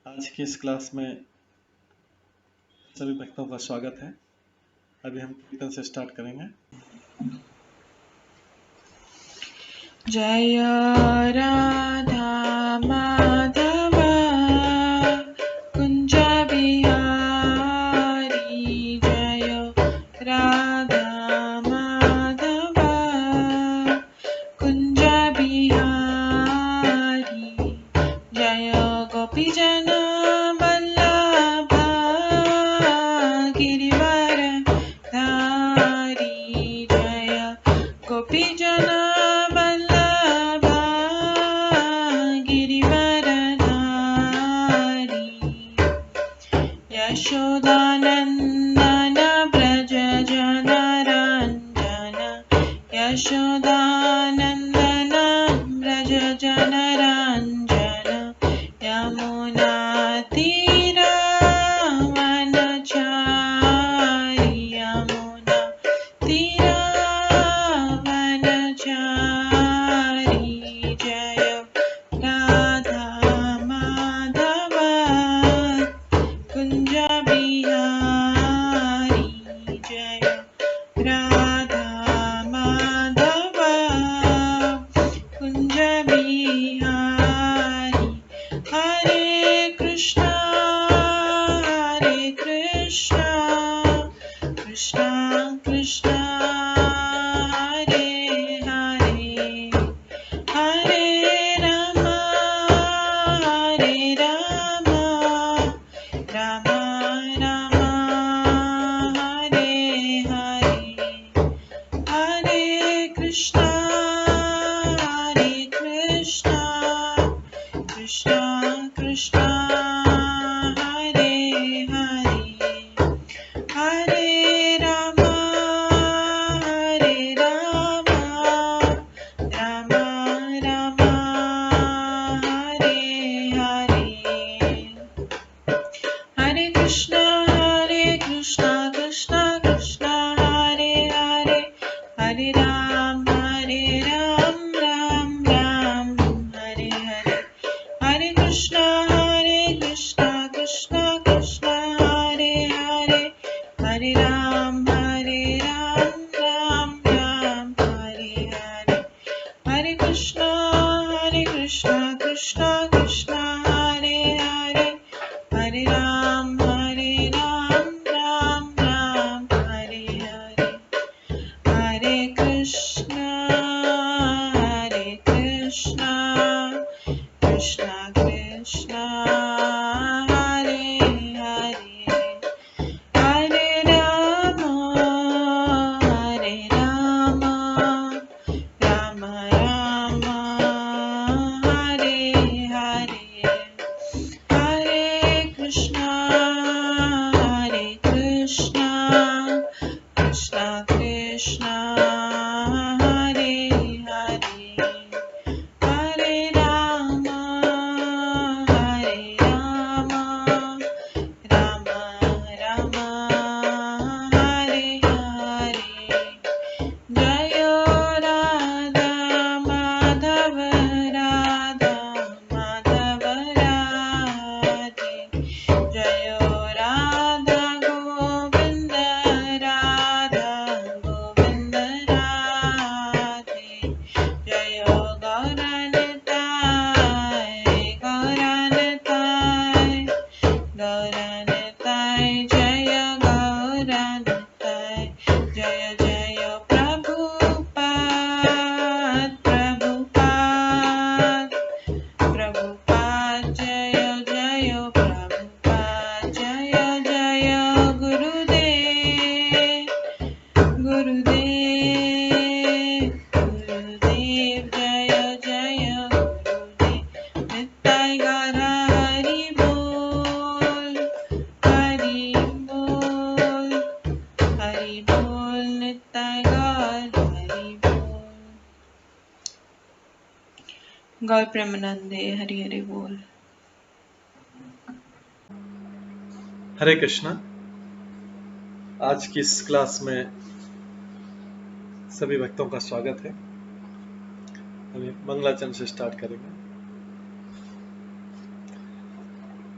आज की इस क्लास में सभी भक्तों का स्वागत है। अभी हम कीर्तन से स्टार्ट करेंगे। जय राधा माधव कुंज बिहारी, जय राधा माधव कुंज बिहारी, जय गोपीजन वल्लभ गिरिवर धारी, जय गोपीजन वल्लभ गिरिवर धारी, यशोदानंदन व्रज जनरंजन, यशोदानंदन व्रज जनरंजन, यमुना तीरावनचारी, यमुना तीरावनचारी, जय राधा माधव कुंज बिहारी, जय राधा माधव कुंज बिहारी, हरे कृष्णा कृष्णा कृष्णा हरे हरे, हरे राम राम राम हरे हरे, हरे कृष्णा कृष्णा कृष्णा हरे हरे, हरे राम राम राम हरे हरे, हरे कृष्णा कृष्णा कृष्णा हरे हरे, हरे राम राम राम हरे हरे, हरे कृष्णा कृष्णा कृष्णा हरे हरे, हरे राम राम राम हरे हरे, हरे कृष्णा कृष्णा कृष्णा हरे हरे, हरे राम राम राम हरे हरे, हरे कृष्णा कृष्णा कृष्णा हरे हरे, हरे राम राम राम हरे हरे, हरे कृष्णा कृष्णा कृष्णा हरे हरे, हरे राम राम राम हरे हरे, जय राधा माधव राधे, जय राधा गोविंद राधे, जय गौरनिताय जय गौरनिताय, जय जय प्रभुपाद जय जय प्रभुपाद, जय जय गुरुदेव जय जय गुरुदेव, नित्य गौर हरि बोल नित्य गौर हरि बोल, गौर प्रेमानंदे हरि हरि बोल। हरे कृष्णा। आज की इस क्लास में सभी भक्तों का स्वागत है। अभी मंगलाचरण से स्टार्ट करेंगे।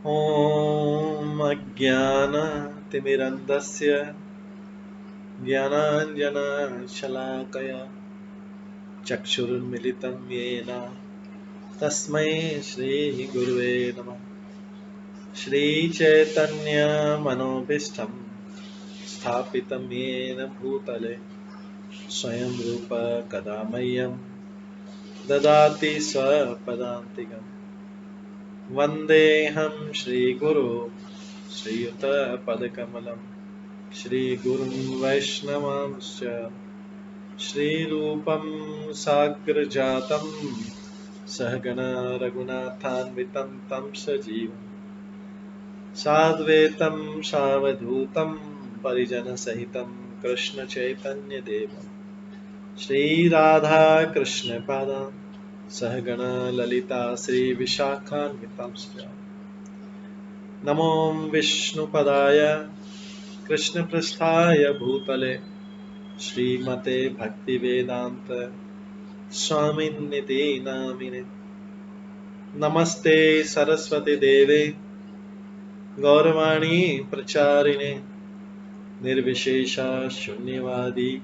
ॐ अज्ञानतिमिरन्धस्य ज्ञानाञ्जनशलाकया चक्षुरुन्मिलितं येन तस्मै श्रीगुरुवे नमः। श्रीचैतन्यमनोभीष्टं स्थापितं येन भूतले स्वयं रूप कदा मह्यं ददाति स्वपदान्तिकम्। वन्देऽहं श्रीगुरो श्रीयुतपदकमलं श्रीगुरुं वैष्णवांश्च श्रीरूपं साग्रजातं सहगण रघुनाथान्वितं तं सजीवं साद्वैतं सावधूतं परिजनसहितं कृष्णचैतन्यदेवं श्रीराधाकृष्णपादान् सहगण ललिता श्रीविशाखान्वितांश्च नमो विष्णुपदाय कृष्णपृष्ठाय भूतले श्रीमते भक्तिवेदांत स्वामिन्निति नामिने। नमस्ते सरस्वती देवे गौरवाणी प्रचारिणे निर्विशेषा शून्यवादी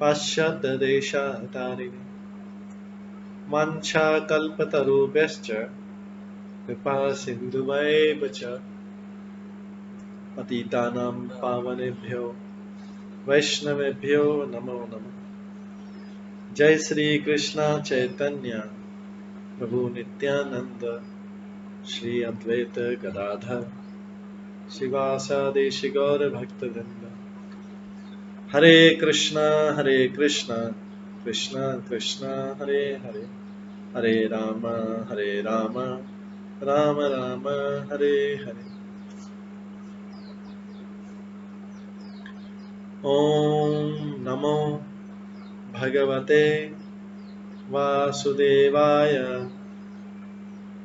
पाश्चात्य देशातारिणे। वाञ्छाकल्पतरुभ्यश्च कृपा सिन्धुभ्येव च पतितानां पावनेभ्यो वैष्णवेभ्यो नमो नमः। जय श्री कृष्ण चैतन्य प्रभु नित्यानंद श्री अद्वैत गदाधर शिवासादि गौर भक्तवृंद। हरे कृष्णा कृष्णा कृष्णा हरे हरे, हरे राम राम राम हरे हरे। ओम नमो भगवते वासुदेवाय।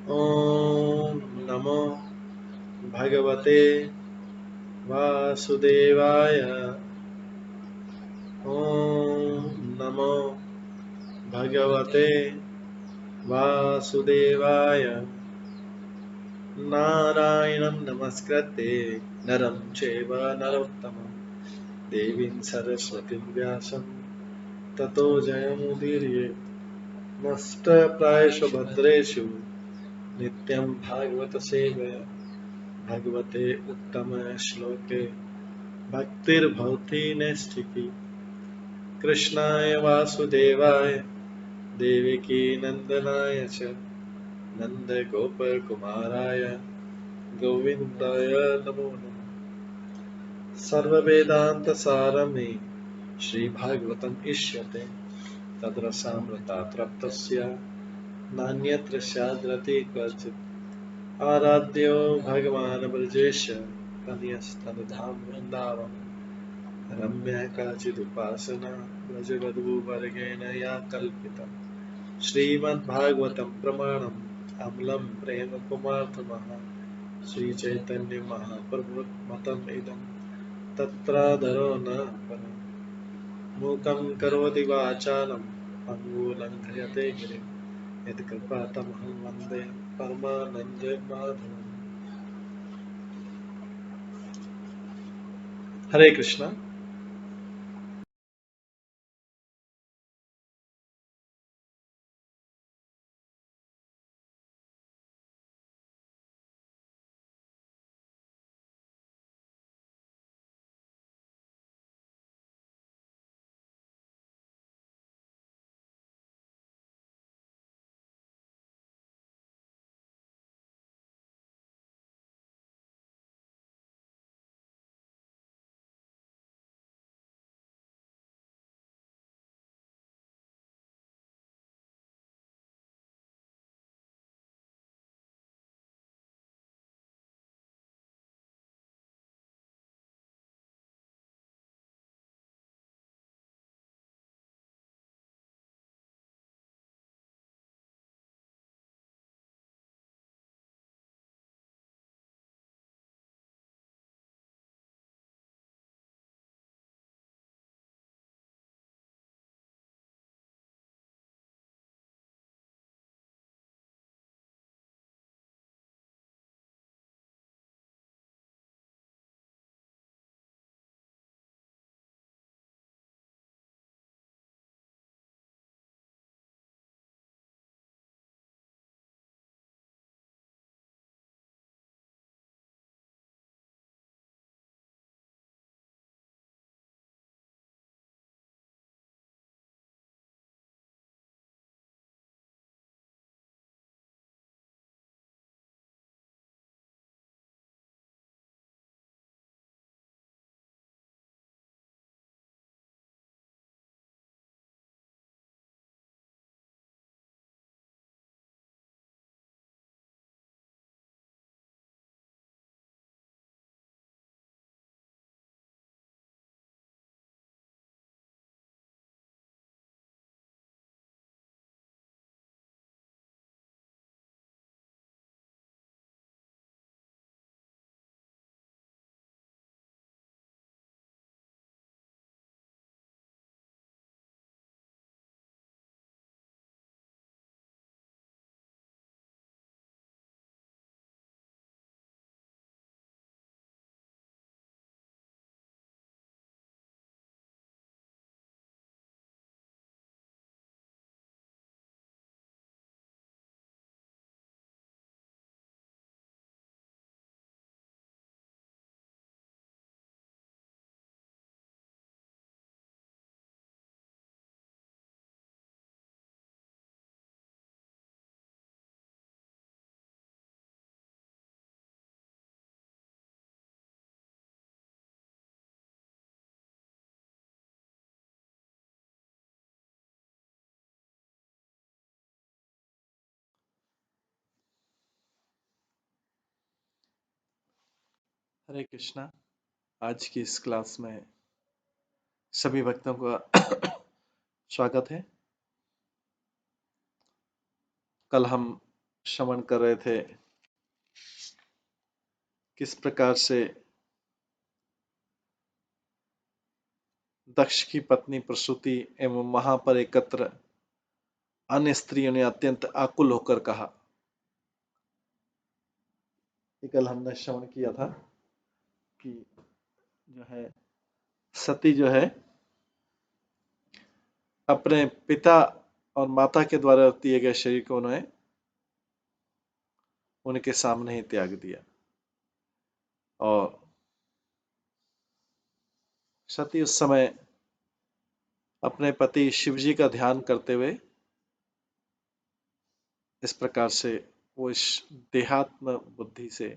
ओम नमो भगवते वासुदेवाय। ओम नमो भगवते वासुदेवाय। नारायणं नमस्कृत्य नरं चैव नरोत्तमं देवीं सरस्वतीं व्यासं ततो जयमुदीरये। नष्टप्रायेषु भद्रेषु नित्यं भागवत सेवया भगवते उत्तम श्लोके भक्तिर्भवति नैष्ठिकी। कृष्णाय वासुदेवाय देवकी नंदनाय च नन्दगोपकुमाराय गोविन्दाय नमो नमः। सर्ववेदान्तसारमे श्रीभागवतम् इष्यते तद्रसामृतात् नान्यत्र स्याद्रति क्वचित्। आराध्यो भगवान् ब्रजेश तनयस्तनुधाम वृन्दावन रम्य काचिदुपासना व्रजवधूवर्गेण या कल्पिता। श्रीमद्भागवतं प्रमाणम् अमलं प्रेम कुमार्थमः श्रीचैतन्य महाप्रभुमतम् इदं तत्रादरो न परम्। मूकं करोति वाचालं पङ्गुलङ्घयते गिरिं यत्कृपातमहं वन्दे परमानन्दमाधवम्। हरे कृष्णा। हरे कृष्णा। आज की इस क्लास में सभी भक्तों का स्वागत है। कल हम श्रवण कर रहे थे किस प्रकार से दक्ष की पत्नी प्रसूति एवं वहां पर एकत्र अन्य स्त्रियों ने अत्यंत आकुल होकर कहा। कल हमने श्रवण किया था कि जो है सती जो है अपने पिता और माता के द्वारा दिए गए शरीर को उनके सामने ही त्याग दिया और सती उस समय अपने पति शिवजी का ध्यान करते हुए इस प्रकार से वो इस देहात्म बुद्धि से,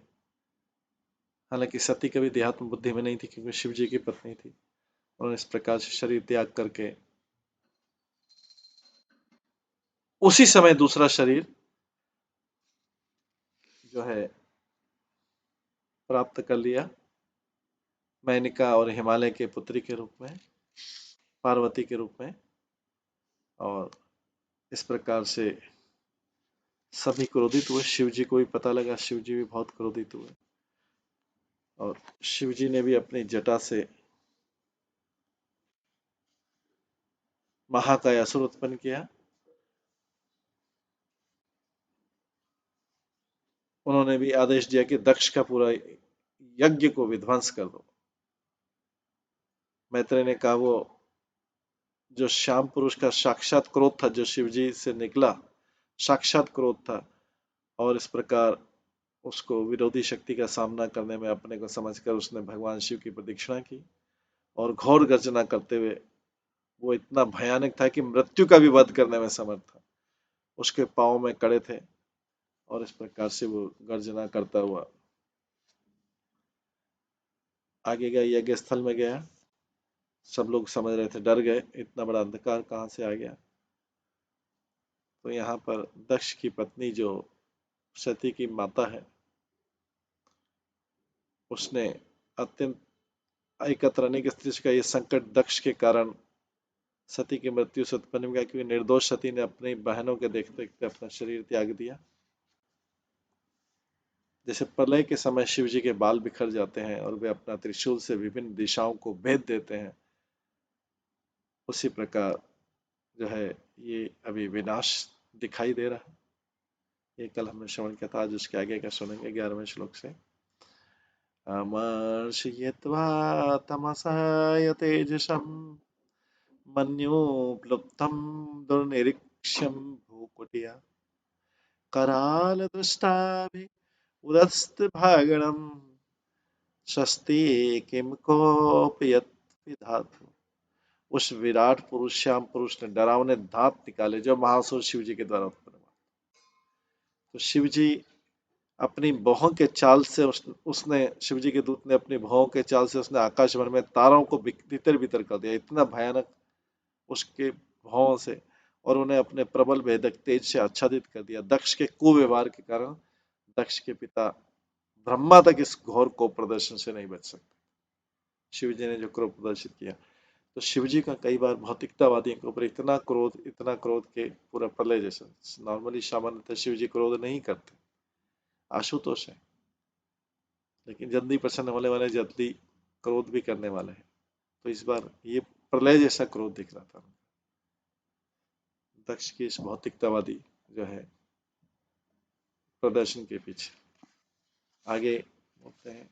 हालांकि सती कभी देहात्म बुद्धि में नहीं थी क्योंकि शिवजी की पत्नी थी, उन्होंने इस प्रकार से शरीर त्याग करके उसी समय दूसरा शरीर जो है प्राप्त कर लिया, मेनका और हिमालय के पुत्री के रूप में, पार्वती के रूप में। और इस प्रकार से सभी क्रोधित हुए। शिवजी को भी पता लगा, शिवजी भी बहुत क्रोधित हुए और शिवजी ने भी अपनी जटा से महाकाय असुर उत्पन्न किया। उन्होंने भी आदेश दिया कि दक्ष का पूरा यज्ञ को विध्वंस कर दो। मैत्रेय ने कहा वो जो श्याम पुरुष का साक्षात क्रोध था, जो शिवजी से निकला साक्षात क्रोध था, और इस प्रकार उसको विरोधी शक्ति का सामना करने में अपने को समझकर उसने भगवान शिव की प्रदक्षिणा की और घोर गर्जना करते हुए वो इतना भयानक था कि मृत्यु का भी वध करने में समर्थ था। उसके पांव में कड़े थे और इस प्रकार से वो गर्जना करता हुआ आगे गया, यज्ञ स्थल में गया। सब लोग समझ रहे थे, डर गए, इतना बड़ा अंधकार कहां से आ गया। तो यहाँ पर दक्ष की पत्नी जो सती की माता है, उसने अत्यंत एकत्र अनेक स्त्री का ये संकट दक्ष के कारण सती की मृत्यु से उत्पन्न हुआ, क्योंकि निर्दोष सती ने अपनी बहनों के देखते देखते अपना शरीर त्याग दिया। जैसे प्रलय के समय शिव जी के बाल बिखर जाते हैं और वे अपना त्रिशूल से विभिन्न दिशाओं को भेद देते हैं, उसी प्रकार जो है ये अभी विनाश दिखाई दे रहा है। ये कल हमने श्रवण किया था, आज उसके आगे का सुनेंगे 11वें श्लोक से। अमर्षयित्वा तमसाय तेजसं मन्योप्लुप्तं दुर्निरीक्ष्यं भूकुटिया करालदृष्टाभि उदस्तभागणं स्वस्ति किम कोपि यत् विधातु। उस विराट पुरुष श्याम पुरुष ने डरावने दांत निकाले जो महासुर शिव जी के द्वारा उत्पन्न हुआ। तो शिव जी अपनी भौहों के चाल से उसने शिव जी के दूत ने अपनी भौहों के चाल से उसने आकाश भर में तारों को तितर बितर कर दिया, इतना भयानक उसके भौहों से, और उन्हें अपने प्रबल भेदक तेज से आच्छादित कर दिया। दक्ष के कुव्यवहार के कारण दक्ष के पिता ब्रह्मा तक इस घोर को प्रदर्शन से नहीं बच सकते। शिव जी ने जो क्रोध प्रदर्शित किया, तो शिव जी का कई बार भौतिकतावादियों के ऊपर इतना क्रोध के पूरा प्रलय जैसा। नॉर्मली सामान्यतः शिव जी क्रोध नहीं करते, आशुतोष है, लेकिन जल्दी प्रसन्न होने वाले जल्दी क्रोध भी करने वाले हैं। तो इस बार ये प्रलय जैसा क्रोध दिख रहा था दक्ष की इस भौतिकतावादी जो है प्रदर्शन के पीछे। आगे बोलते हैं,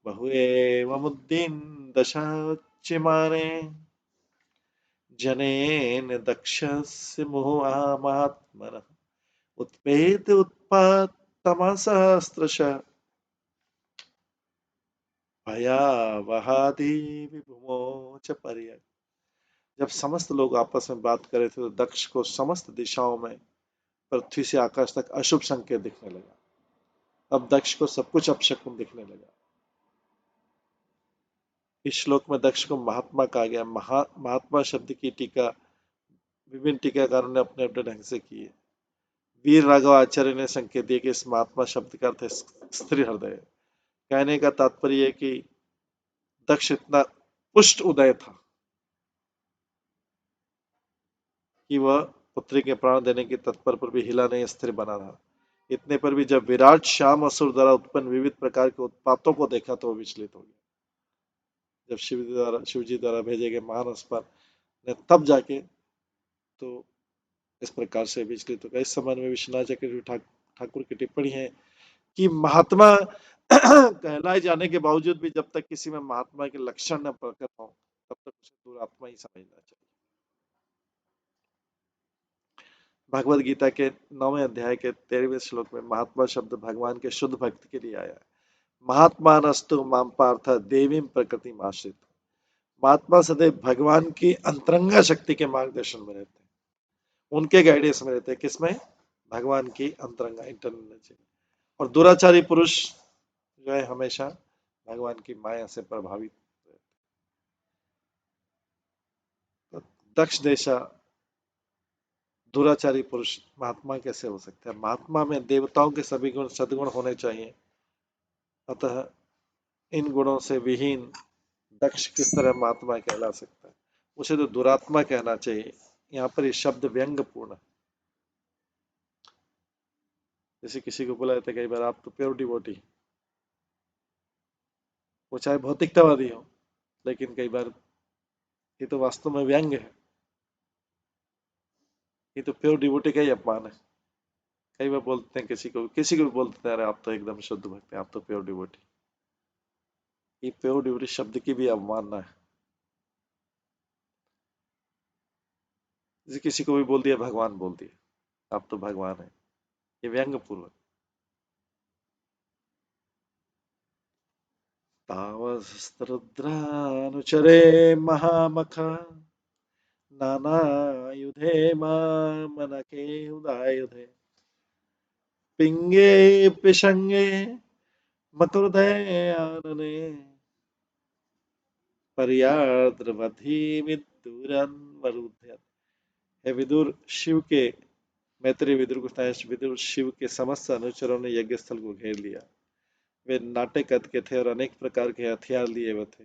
बहुएवमुद्दीन दशाच्यमाने जनेन दक्षस्य मोहात्मनः उत्पेत उत्पात तमसहस्त्रश भयावहादि विभुमोच पर्यय। जब समस्त लोग आपस में बात कर रहे थे तो दक्ष को समस्त दिशाओं में पृथ्वी से आकाश तक अशुभ संकेत दिखने लगा। अब दक्ष को सब कुछ अपशकुन दिखने लगा। इस श्लोक में दक्ष को महात्मा कहा गया। महात्मा शब्द की टीका विभिन्न टीकाकारों ने अपने अपने ढंग से की है। वीर राघवाचार्य ने संकेत दिया कि इस महात्मा शब्द का अर्थ है स्थिर हृदय। कहने का तात्पर्य है कि दक्ष इतना पुष्ट उदय था कि वह पुत्री के प्राण देने के तत्पर पर भी हिला नहीं, स्थिर बना रहा। इतने पर भी जब विराट श्याम असुर द्वारा उत्पन्न विविध प्रकार के उत्पातों को देखा तो वह विचलित हो गया। जब शिवजी द्वारा भेजे गए महान अस्त्र ने तब जाके तो इस प्रकार से विचलित हो गया। इस संबंध में विश्वनाथ चक्रवर्ती ठाकुर की टिप्पणी है कि महात्मा कहलाए जाने के बावजूद भी जब तक किसी में महात्मा के लक्षण न प्रकट हो तब तक उसे दुरात्मा ही समझना चाहिए। भगवद गीता के 9वें अध्याय के 13वें श्लोक में महात्मा शब्द भगवान के शुद्ध भक्त के लिए आया है। महात्मानस्तु माम पार्थ देवीं प्रकृति आश्रित। महात्मा सदैव भगवान की अंतरंगा शक्ति के मार्गदर्शन में रहते हैं, उनके गाइडेंस में रहते हैं। किसमें? भगवान की अंतरंगा इंटरनल। और दुराचारी पुरुष जो है हमेशा भगवान की माया से प्रभावित। तो दक्ष जैसा दुराचारी पुरुष महात्मा कैसे हो सकता है? महात्मा में देवताओं के सभी गुण सद्गुण होने चाहिए, अतः इन गुणों से विहीन दक्ष किस तरह महात्मा कहला सकता है? उसे तो दुरात्मा कहना चाहिए। यहाँ पर ये शब्द व्यंग्यपूर्ण। जैसे किसी को बोला जाता है कई बार आप तो प्योर डिवोटी, वो चाहे भौतिकतावादी हो, लेकिन कई बार ये तो वास्तव में व्यंग्य है, ये तो प्योर डिवोटी का ही अपमान है। कई बार बोलते हैं किसी को भी बोलते हैं अरे आप तो एकदम शुद्ध भक्त हैं, आप तो प्योर डिवोटी। ये प्योर डिवोटी शब्द की भी अवमानना है। जैसे किसी को भी बोल दिया भगवान बोल दिया, आप तो भगवान है, ये व्यंग्य पूर्वक। तावस्रुद्रानुचरे महामख नानायुधे मामनके उदायुधे पिंगे पिशंगे मतुर्दयानने पर्याद्रवधि विदुरन वरुध्यत। हे विदुर, शिव के मैत्रेय विदुर को विदुर शिव के समस्त अनुचरों ने यज्ञ स्थल को घेर लिया। वे नाटे कद के थे और अनेक प्रकार के हथियार लिए हुए थे।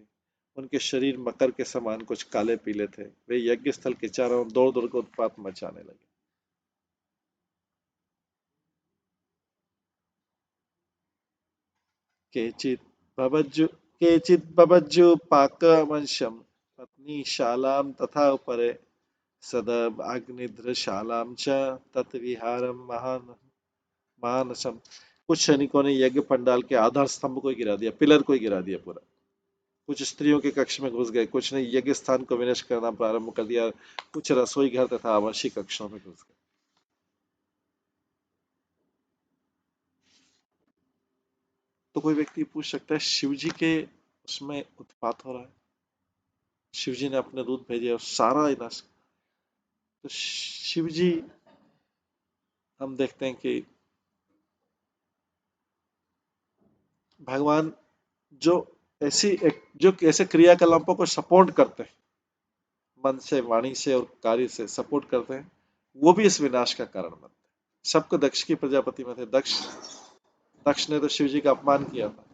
उनके शरीर मकर के समान कुछ काले पीले थे। वे यज्ञ स्थल के चारों ओर दौड़ दौड़ कर उत्पात मचाने लगे। केचित भवज्जु केचित भवज्जु पाकवंशम पत्नी शालाम तथा उपरे सदब अग्निद्रशालाम च तत्विहारम मानसम। कुछ सैनिकों ने यज्ञ पंडाल के आधार स्तंभ को गिरा दिया, पिलर को ही गिरा दिया पूरा। कुछ स्त्रियों के कक्ष में घुस गए, कुछ ने यज्ञ स्थान को विनष्ट करना प्रारंभ कर दिया, कुछ रसोई घर तथा आवासीय कक्षों में घुस गए। तो कोई व्यक्ति पूछ सकता है शिव जी के उसमें उत्पात हो रहा है, शिव जी ने अपने दूत भेजे और सारा विनाश। तो शिव जी हम देखते हैं कि भगवान जो ऐसे क्रियाकलापों को सपोर्ट करते हैं, मन से वाणी से और कार्य से सपोर्ट करते हैं, वो भी इस विनाश का कारण बनते हैं। सबको दक्ष की प्रजापति में थे। दक्ष ने तो शिव जी का अपमान किया था,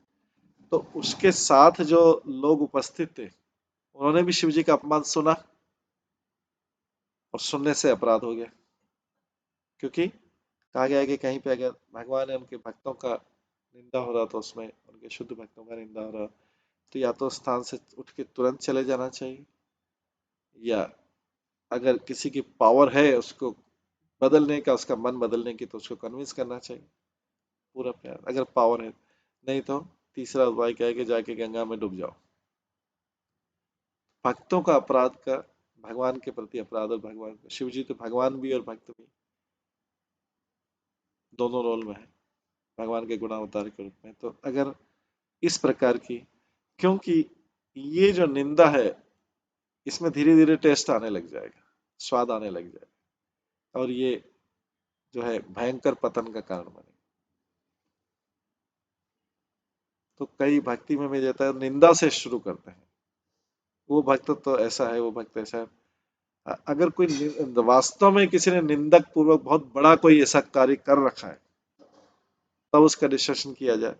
तो उसके साथ जो लोग उपस्थित थे उन्होंने भी शिव जी का अपमान सुना और सुनने से अपराध हो गया। क्योंकि कहा गया है कि कहीं पे अगर भगवान ने उनके भक्तों का निंदा हो रहा तो उसमें उनके शुद्ध भक्तों का निंदा हो रहा तो या तो स्थान से उठ के तुरंत चले जाना चाहिए, या अगर किसी की पावर है उसको बदलने का, उसका मन बदलने की, तो उसको कन्विंस करना चाहिए पूरा प्यार, अगर पावर है। नहीं तो तीसरा उपाय क्या है कि जाके गंगा में डूब जाओ। भक्तों का अपराध का भगवान के प्रति अपराध, और भगवान शिव जी तो भगवान भी और भक्त भी दोनों रोल में है भगवान के गुणावतार के रूप में। तो अगर इस प्रकार की, क्योंकि ये जो निंदा है इसमें धीरे धीरे टेस्ट आने लग जाएगा, स्वाद आने लग जाएगा, और ये जो है भयंकर पतन का कारण बने। तो कई भक्ति में मिल जाता है, निंदा से शुरू करते हैं, वो भक्त तो ऐसा है, वो भक्त ऐसा है। अगर कोई वास्तव में किसी ने निंदक पूर्वक बहुत बड़ा कोई ऐसा कार्य कर रखा है, तब उसका डिस्कशन किया जाए।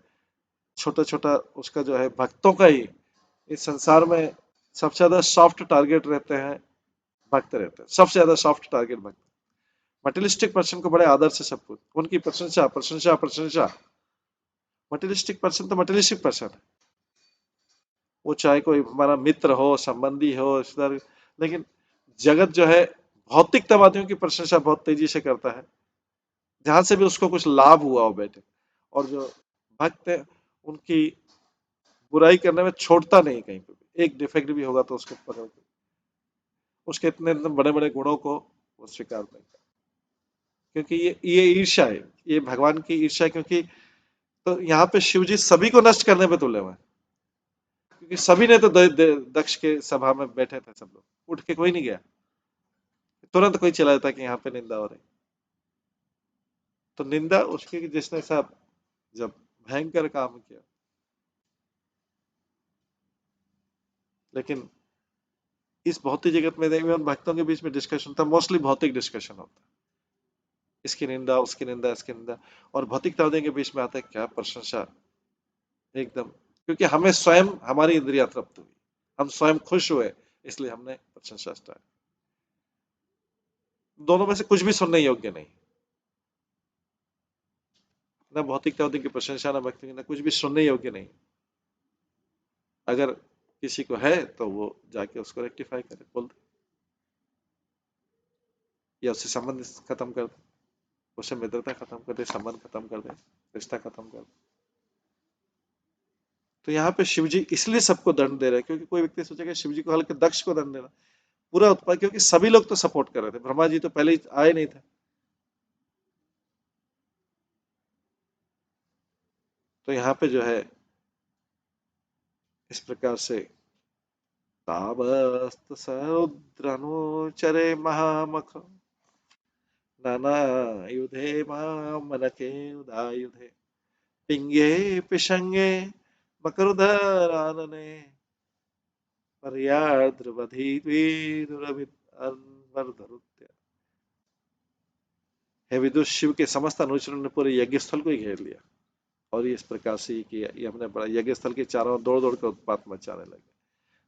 छोटा छोटा उसका जो है भक्तों का ही इस संसार में सबसे ज्यादा सॉफ्ट टारगेट रहते हैं, भक्त रहते हैं सबसे ज्यादा सॉफ्ट टारगेट भक्त। मटेरियलिस्टिक पर्सन को बड़े आदर से सब कुछ उनकी प्रशंसा प्रशंसा प्रशंसा। मटेरियलिस्टिक पर्सन तो मटेरियलिस्टिक पर्सन है, वो चाहे कोई हमारा मित्र हो, संबंधी हो, रिश्तेदार, लेकिन जगत जो है भौतिकतावादियों की प्रशंसा बहुत तेजी से करता है, जहां से भी उसको कुछ लाभ हुआ हो बेटे। और जो भक्त है उनकी बुराई करने में छोड़ता नहीं, कहीं पे भी एक डिफेक्ट भी होगा तो उसको पकड़ के उसके इतने इतने बड़े बड़े गुणों को वो स्वीकार नहीं करता, क्योंकि ये ईर्ष्या है, ये भगवान की ईर्ष्या है। क्योंकि तो यहाँ पे शिव जी सभी को नष्ट करने पे तुले हुए हैं, क्योंकि सभी ने तो दक्ष के सभा में बैठे थे, सब लोग उठ के कोई नहीं गया, तुरंत कोई चला जाता कि यहाँ पे निंदा हो रही। तो निंदा उसके जिसने सब जब भयंकर काम किया। लेकिन इस भौतिक जगत में इवन भक्तों के बीच में डिस्कशन था, मोस्टली भौतिक डिस्कशन होता है, इसकी निंदा उसकी निंदा इसकी निंदा। और भौतिकतावादियों के बीच में आता है क्या प्रशंसा, एकदम। क्योंकि हमें स्वयं हमारी इंद्रिया तृप्त हुई, हम स्वयं खुश हुए, इसलिए हमने प्रशंसा स्टार्ट। दोनों में से कुछ भी सुनने योग्य नहीं, ना भौतिकतावादी की प्रशंसा, ना भक्ति की, ना कुछ भी सुनने योग्य नहीं। अगर किसी को है तो वो जाके उसको रेक्टिफाई करे, बोल दे, या उससे संबंध खत्म कर दे, उससे मित्रता खत्म कर दे, संबंध खत्म कर दे, रिश्ता खत्म कर दे। तो यहाँ पे शिव जी इसलिए सबको दंड दे रहे हैं, क्योंकि कोई व्यक्ति सोचेगा शिव जी को हल्के दक्ष को दंड देना पूरा उत्पाद, क्योंकि सभी लोग तो सपोर्ट कर रहे थे, ब्रह्मा जी तो पहले ही आए नहीं थे। तो यहाँ पे जो है इस प्रकार से तावस्त सरुद्रनुचरे महामख नाना युधे मनके उदायुधे पिंगे पिशंगे मकरुधरानने पर्याद्रवधीर्विदुरभित। हे विदुर, शिव के समस्त अनुचरों ने पूरे यज्ञ स्थल को ही घेर लिया, और ये इस प्रकार से ही किया, ये हमने बड़ा यज्ञ स्थल के चारों ओर दौड़ दौड़ कर उत्पात मचाने लगे,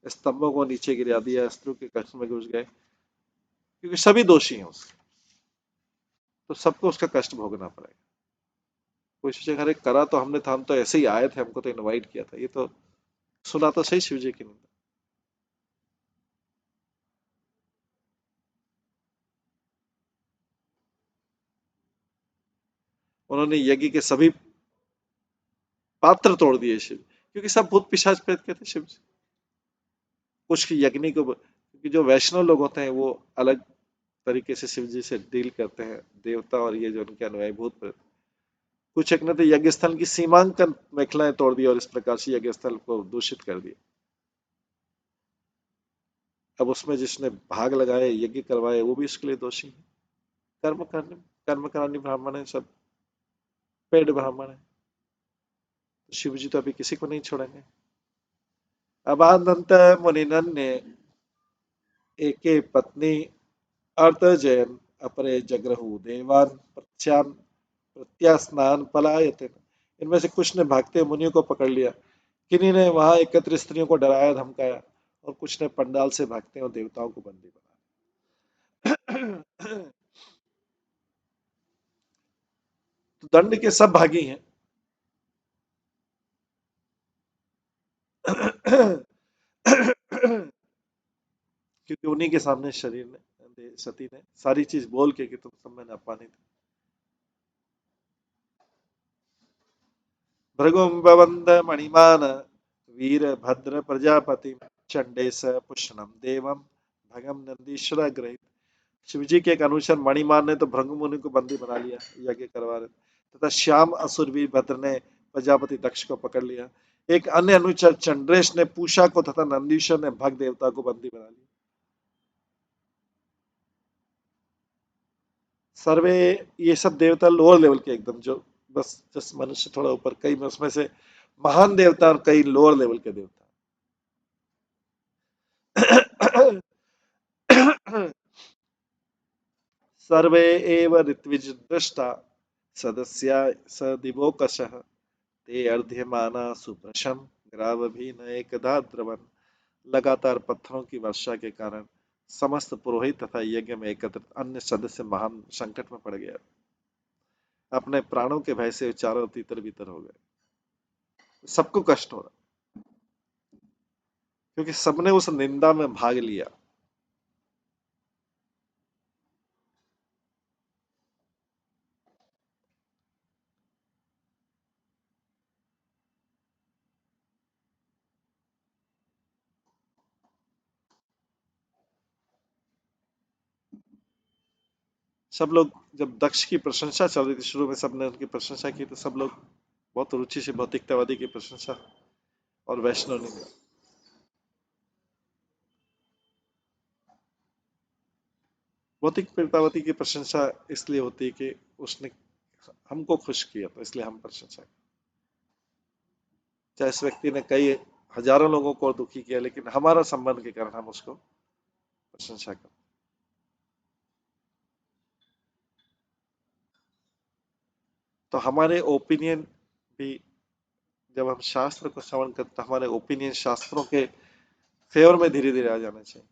स्तंभों को नीचे गिरा दिया, अस्त्रों के कष्ट में घुस गए, क्योंकि सभी दोषी हैं उसके, तो सबको उसका कष्ट भोगना पड़ेगा। कोई सोचेगा अरे करा तो हमने था, हम तो ऐसे ही आए थे, हमको तो इनवाइट किया था, ये तो सुना तो सही शिव जी की निंदा। उन्होंने यज्ञ के सभी पात्र तोड़ दिए शिव, क्योंकि सब भूत पिशाच प्रेत के थे शिव जी। कुछ यज्ञ को, क्योंकि जो वैष्णव लोग होते हैं वो अलग तरीके से शिव जी से डील करते हैं, देवता और ये जो उनके अनुयायी भूत प्रेत। कुछ एक ने तो यज्ञ स्थल की सीमांकन मेखलाएं तोड़ दी और इस प्रकार से यज्ञ स्थल को दूषित कर दिया। अब उसमें जिसने भाग लगाए, यज्ञ करवाए, वो भी इसके लिए दोषी है। कर्म करने कर्म करानी ब्राह्मण है, सब पेड़ ब्राह्मण है, तो शिव जी तो अभी किसी को नहीं छोड़ेंगे। अबादंत मुनिनन्य एके पत्नी अर्थजयन अपरे जग्रहु देवान प्रत्यास्नान पलायते। इनमें से कुछ ने भागते मुनियों को पकड़ लिया, किन्हीं ने वहां एकत्र स्त्रियों को डराया धमकाया, और कुछ ने पंडाल से भागते और देवताओं को बंदी बना। तो दंड के सब भागी हैं। क्योंकि उन्हीं के सामने शरीर ने, सती ने सारी चीज बोल के कि तुम सब मैंने अपमानित। भृगुम्बवन्द मणिमान वीरभद्र प्रजापति चंडेश पुष्णम देवम भगम नंदीश्वर ग्रहित। शिवजी के एक अनुचर मणिमान ने तो भृगु मुनि को बंदी बना लिया, यज्ञ करवा रहे, तथा श्याम असुर वीरभद्र ने प्रजापति दक्ष को पकड़ लिया। एक अन्य अनुचर चंद्रेश ने पूषा को तथा नंदीश्वर ने भग देवता को बंदी बना लिया। सर्वे ये सब देवता लोअर लेवल के एकदम, जो बस जस मनुष्य थोड़ा ऊपर, कई उसमें से महान देवता और कई लोअर लेवल के देवता। सर्वे एव ऋत्विज दृष्टा सदस्या स दिवोकशः ते अर्ध्यमाना सुप्रशम ग्रावभीन एकदा द्रवन। लगातार पत्थरों की वर्षा के कारण समस्त पुरोहित तथा यज्ञ में एकत्रित अन्य सदस्य महान संकट में पड़ गया। अपने प्राणों के भय से चारों तीतर भीतर हो गए। सबको कष्ट हो रहा क्योंकि सबने उस निंदा में भाग लिया। सब लोग जब दक्ष की प्रशंसा चल रही थी, शुरू में सबने उनकी प्रशंसा की, तो सब लोग बहुत रुचि से भौतिकतावादी की प्रशंसा और वैष्णव निंदा। भौतिकतावादी की प्रशंसा इसलिए होती है कि उसने हमको खुश किया, तो इसलिए हम प्रशंसा। चाहे इस व्यक्ति ने कई हजारों लोगों को दुखी किया, लेकिन हमारा संबंध के कारण हम उसको प्रशंसा करते। तो हमारे ओपिनियन भी, जब हम शास्त्र को श्रवण करते, तो हमारे ओपिनियन शास्त्रों के फेवर में धीरे धीरे आ जाना चाहिए।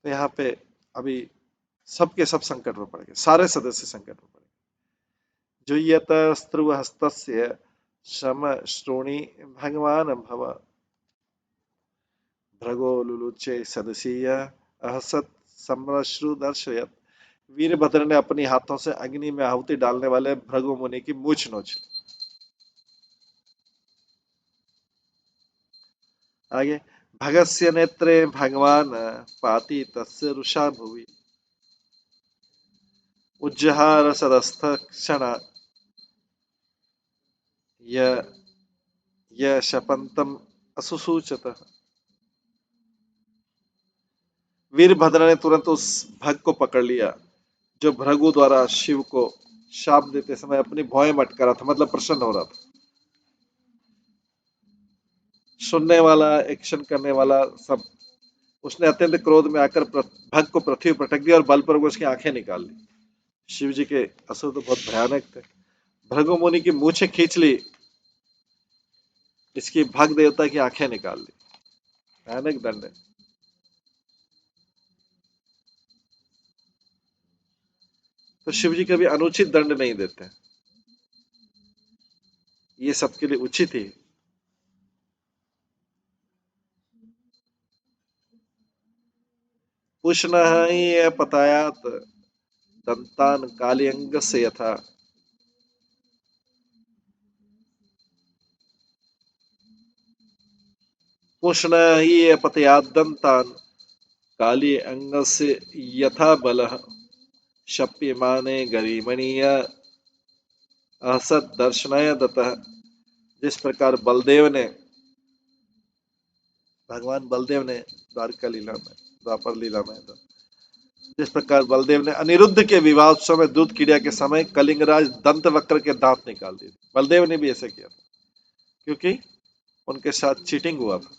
तो यहाँ पे अभी सबके सब संकट में पड़ गए, सारे सदस्य संकट में पड़ गए। जुह्यत स्त्रुवहस्तस्य शम श्रोणी भगवान भव भृगो लुलुचे सदसीय अहसत सम्रश्रु दर्शयत। वीरभद्र ने अपनी हाथों से अग्नि में आहुति डालने वाले भृगु मुनि की मूछ नोच ली। आगे, भगस्य नेत्रे भगवान पाति तस्य रुषा भुवि उज्जहार सदस्थ क्षण य शपंतम असुसूचत। वीरभद्र ने तुरंत उस भग को पकड़ लिया जो भृगु द्वारा शिव को शाप देते समय अपनी भौएं मटका रहा था, मतलब प्रसन्न हो रहा था। सुनने वाला, एक्शन करने वाला सब। उसने अत्यंत क्रोध में आकर भग को पृथ्वी पर पटक दिया और बलपूर्वक उसकी आंखें निकाल ली। शिव जी के असुर तो बहुत भयानक थे। भृगु मुनि की मूछें खींच ली, इसकी भग देवता की आंखें निकाल ली। भयानक दंड है। तो शिव जी कभी अनुचित दंड नहीं देते, ये सबके लिए उचित ही। पुष्णः ये पतायात दंतान कालियंग से यथा। पुष्ण ही पतयात दंतान काली अंग से यथा बलः शप्यमाने गरिमणीय असत दर्शनाय दतः। जिस प्रकार बलदेव ने, भगवान बलदेव ने द्वारका लीला में, द्वापर लीला में, जिस प्रकार बलदेव ने अनिरुद्ध के विवाह उत्सव में दूध क्रीड़ा के समय कलिंगराज दंत वक्र के दांत निकाल दिए, बलदेव ने भी ऐसे किया था क्योंकि उनके साथ चीटिंग हुआ था।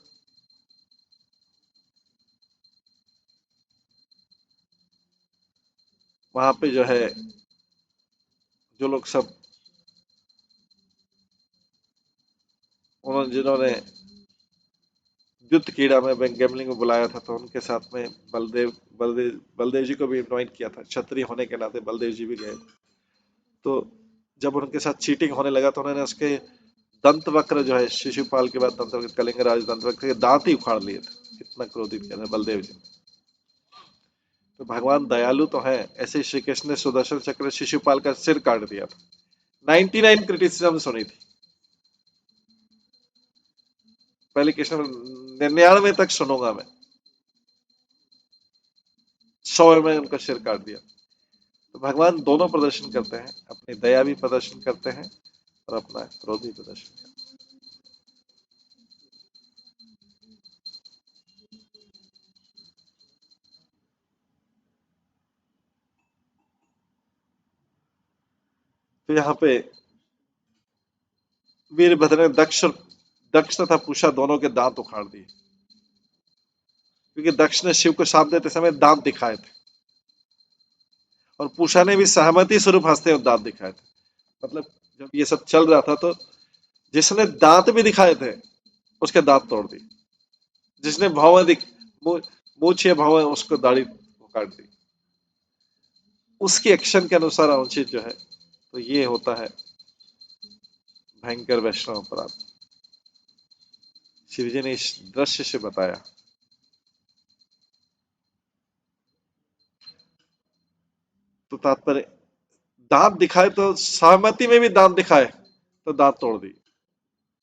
वहां पे जो है, जो लोग सब, उन्होंने जिन्होंने युद्ध क्रीड़ा में गैमलिंग में बुलाया था, तो उनके साथ में बलदेव जी को भी इन्वाइट किया था। क्षत्रिय होने के नाते बलदेव जी भी गए। तो जब उनके साथ चीटिंग होने लगा, तो उन्होंने उसके दंत वक्र जो है, शिशुपाल के बाद दंत वक्र, कलिंगराज दंत वक्र के दांत ही उखाड़ लिए थे। इतना क्रोधित किया था बलदेव जी। तो भगवान दयालु तो है, ऐसे श्री कृष्ण ने सुदर्शन चक्र शिशुपाल का सिर काट दिया था। 99 क्रिटिसिज्म सुनी थी, पहले कृष्ण 99 तक सुनूंगा मैं, 100 में उनका सिर काट दिया। तो भगवान दोनों प्रदर्शन करते हैं, अपनी दया भी प्रदर्शन करते हैं और अपना क्रोध भी प्रदर्शन करते हैं। तो यहाँ पे वीरभद्र ने दक्ष तथा पूषा दोनों के दांत उखाड़ दिए। क्योंकि दक्ष ने शिव को शाप देते समय दांत दिखाए थे और पूषा ने भी सहमति स्वरूप हंसते हुए दांत दिखाए थे। मतलब जब ये सब चल रहा था तो जिसने दांत भी दिखाए थे उसके दांत तोड़ दिए, जिसने मूछ या भौं उसको दाढ़ी काट दी। उसके एक्शन के अनुसार अनुचित जो है, तो ये होता है भयंकर वैष्णव अपराध। शिव जी ने इस दृश्य से बताया। तो तात्पर्य दांत दिखाए तो सहमति में भी दांत दिखाए तो दांत तोड़ दी।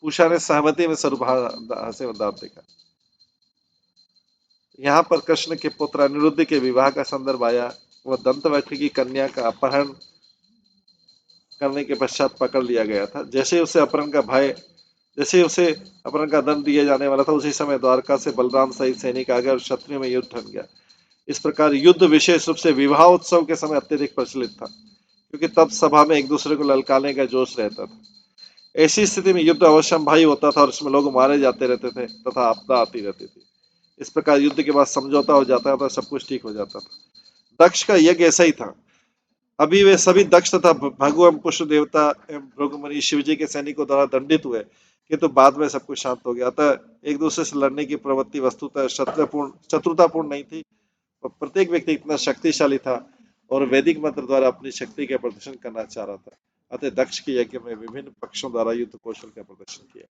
पूषा ने सहमति में स्वरूप हंसे और दांत दिखाए। यहाँ पर कृष्ण के पुत्र अनिरुद्ध के विवाह का संदर्भ आया। वह दंतवक्र की कन्या का अपहरण करने के पश्चात पकड़ लिया गया था। जैसे उसे अपहरण का दंड दिया जाने वाला था, उसी समय द्वारका से बलराम सहित सैनिक आ गए और क्षत्रियों में युद्ध ठन गया। इस प्रकार युद्ध विशेष रूप से विवाह उत्सव के समय अत्यधिक प्रचलित था, क्योंकि तब सभा में एक दूसरे को ललकाने का जोश रहता था। ऐसी स्थिति में युद्ध अवश्यंभावी होता था और इसमें लोग मारे जाते रहते थे तथा आपदा आती रहती थी। इस प्रकार युद्ध के बाद समझौता हो जाता था, सब कुछ ठीक हो जाता था। दक्ष का यज्ञ ऐसा ही था। अभी वे सभी दक्ष तथा भगु एवं पुष्प देवता एवं भृगुमुनि शिव जी के सैनिकों द्वारा दंडित हुए, किंतु बाद में सब कुछ शांत हो गया। अतः एक दूसरे से लड़ने की प्रवृत्ति वस्तुतः शत्रुतापूर्ण नहीं थी। प्रत्येक व्यक्ति इतना शक्तिशाली था और वैदिक मंत्र द्वारा अपनी शक्ति का प्रदर्शन करना चाह रहा था। अतः दक्ष के यज्ञ में विभिन्न पक्षों द्वारा युद्ध कौशल का प्रदर्शन किया।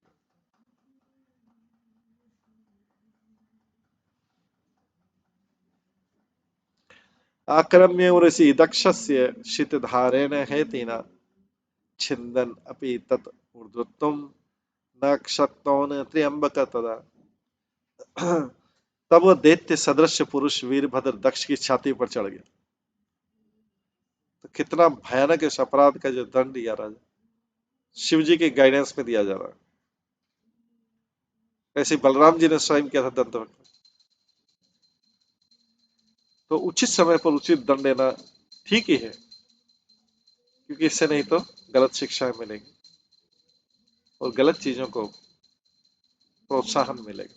आक्रम्य ऋषि दक्षस्य शीतधारेण हेतिना छिन्दन् अपि तत् ऊर्ध्वत्वं न क्षक्तौन त्र्यंबक तदा। तब वह दैत्य सदृश पुरुष वीरभद्र दक्ष की छाती पर चढ़ गया। तो कितना भयानक इस अपराध का जो दंड दिया राजा शिव जी के गाइडेंस में दिया जा रहा है। ऐसे बलराम जी ने स्वयं किया था दंतवक्र। तो उचित समय पर उचित दंड देना ठीक ही है, क्योंकि इससे नहीं तो गलत शिक्षाएं मिलेगी और गलत चीजों को प्रोत्साहन मिलेगा।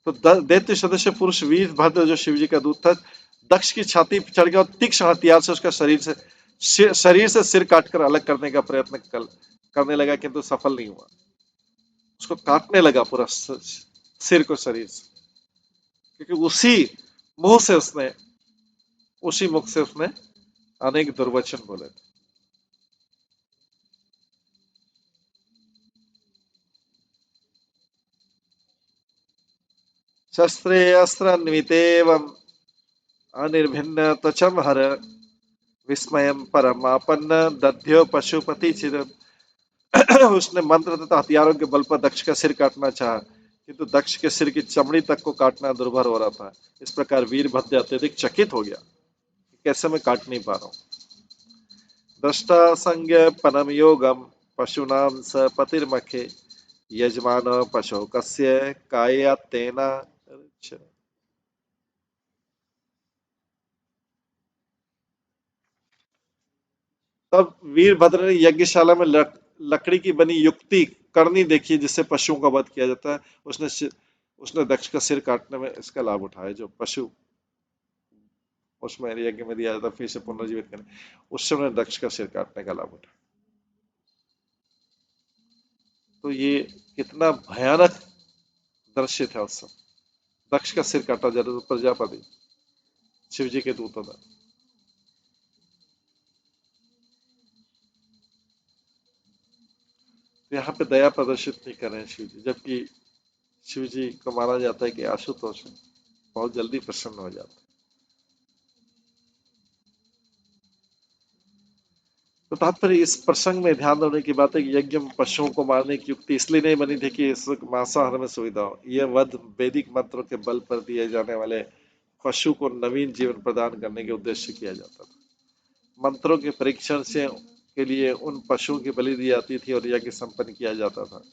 तो दैत्य सदस्य पुरुष वीरभद्र जो शिव जी का दूत था, दक्ष की छाती पर चढ़ गया और तीक्ष्ण हथियार से उसका शरीर से सिर काटकर अलग करने का प्रयत्न करने लगा, किंतु सफल नहीं हुआ। उसको काटने लगा पूरा सिर को शरीर से, क्योंकि उसी मुख से उसने अनेक दुर्वचन बोले थे। शस्त्रे अस्त्र अन्वितेवम अनिर्भिन्न त्वचम हर विस्मयम परमापन्न दध्यो पशुपति चिरम। उसने मंत्र तथा हथियारों के बल पर दक्ष का सिर काटना चाहा, किंतु दक्ष के सिर की चमड़ी तक को काटना दुर्भर हो रहा था। इस प्रकार वीरभद्र अत्यधिक चकित हो गया, कैसे मैं काट नहीं पा रहा हूं। दृष्टा संज्ञ पनम योगम पशुनाम स पतिर्मखे यजमान पशु कस्य काया तेना। तब वीरभद्र ने यज्ञशाला में लकड़ी की बनी युक्ति करनी देखी, जिससे पशुओं का वध किया जाता है। उसने दक्ष का सिर काटने में इसका लाभ उठाया। जो पशु उसमें यज्ञ में दिया जाता फिर से पुनर्जीवित करने, उससे उन्होंने दक्ष का सिर काटने का लाभ उठाया। तो ये कितना भयानक दृश्य था उस समय। दक्ष का सिर काटा जा रहा था प्रजापति शिव जी के दूतों ने। तो यहाँ पे दया प्रदर्शित नहीं कर रहे हैं शिव जी, जबकि शिव जी को माना जाता है कि आशुतोष बहुत जल्दी प्रसन्न हो जाता है। तो तात्पर्य इस प्रसंग में ध्यान देने की बात है कि यज्ञ में पशुओं को मारने की युक्ति इसलिए नहीं बनी थी कि इस मांसाहार में सुविधा हो। यह वध वैदिक मंत्रों के बल पर दिए जाने वाले पशु को नवीन जीवन प्रदान करने के उद्देश्य से किया जाता था। मंत्रों के परीक्षण से के लिए उन पशुओं की बलि दी जाती थी और यज्ञ संपन्न किया जाता था।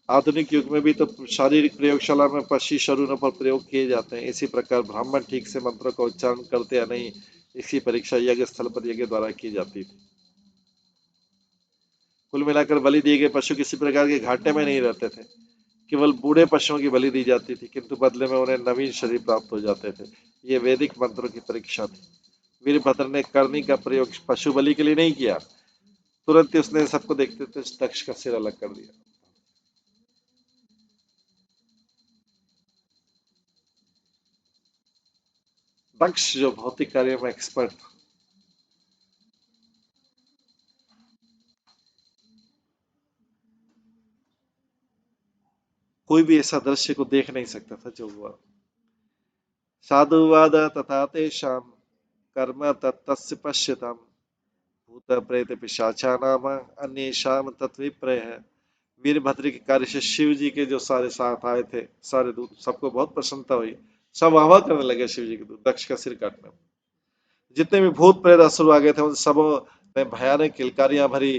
आधुनिक युग में भी तो शारीरिक प्रयोगशाला में पशु शरीरों पर प्रयोग किए जाते हैं। इसी प्रकार ब्राह्मण ठीक से मंत्रों का उच्चारण करते या नहीं, इसकी परीक्षा यज्ञ स्थल पर यज्ञ द्वारा की जाती थी। कुल मिलाकर बलि दिए गए पशु किसी प्रकार के घाटे में नहीं रहते थे, केवल बूढ़े पशुओं की बलि दी जाती थी, किंतु बदले में उन्हें नवीन शरीर प्राप्त हो जाते थे। ये वैदिक मंत्रों की परीक्षा थी। वीरभद्र ने करनी का प्रयोग पशु बलि के लिए नहीं किया, तुरंत ही उसने सबको देखते थे दक्ष का सिर अलग कर दिया। दक्ष जो भौतिक कार्य में एक्सपर्ट था, कोई भी ऐसा दृश्य को देख नहीं सकता था जो हुआ। साधुवाद तथा तेषां कर्म तत्तस्य पश्यताम भूत प्रेत पिशाचा नाम अन्येषाम तत्विप्रय है। वीरभद्र के कार्य से शिव जी के जो सारे साथ आए थे, सारे दूत, सबको बहुत प्रसन्नता हुई। सब वाह वाह करने लगे शिव जी के दूत दक्ष का सिर काटने में। जितने भी भूत प्रेत असुर आ गए थे उन सबों ने भयानक किलकारियां भरी।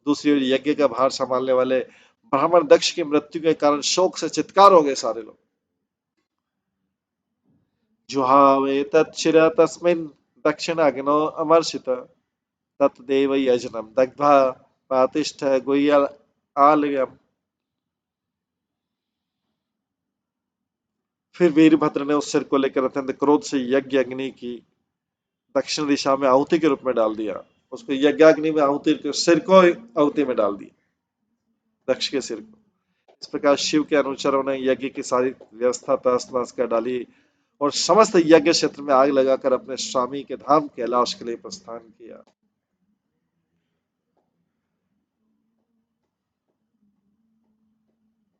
दूसरी ओर यज्ञ का भार संभालने वाले ब्राह्मण दक्ष की मृत्यु के कारण शोक से चित्कार हो गए सारे लोग। जुहावे तच्छिरा तस्मिन् दक्षिणाग्नौ अमर्षित तत्देव यजनम दग्धा पातिष्ठ गुह्य आलयम। फिर वीरभद्र ने उस सिर को लेकर अत्यंत क्रोध से यज्ञ अग्नि की दक्षिण दिशा में आहुति के रूप में डाल दिया। उसको यज्ञाग्नि में आहुति के सिर को आहुति में डाल दिया, दक्ष के सिर को। इस प्रकार शिव के अनुचरों ने यज्ञ की सारी व्यवस्था तहस नहस कर डाली और समस्त यज्ञ क्षेत्र में आग लगाकर अपने स्वामी के धाम कैलाश के लिए प्रस्थान किया।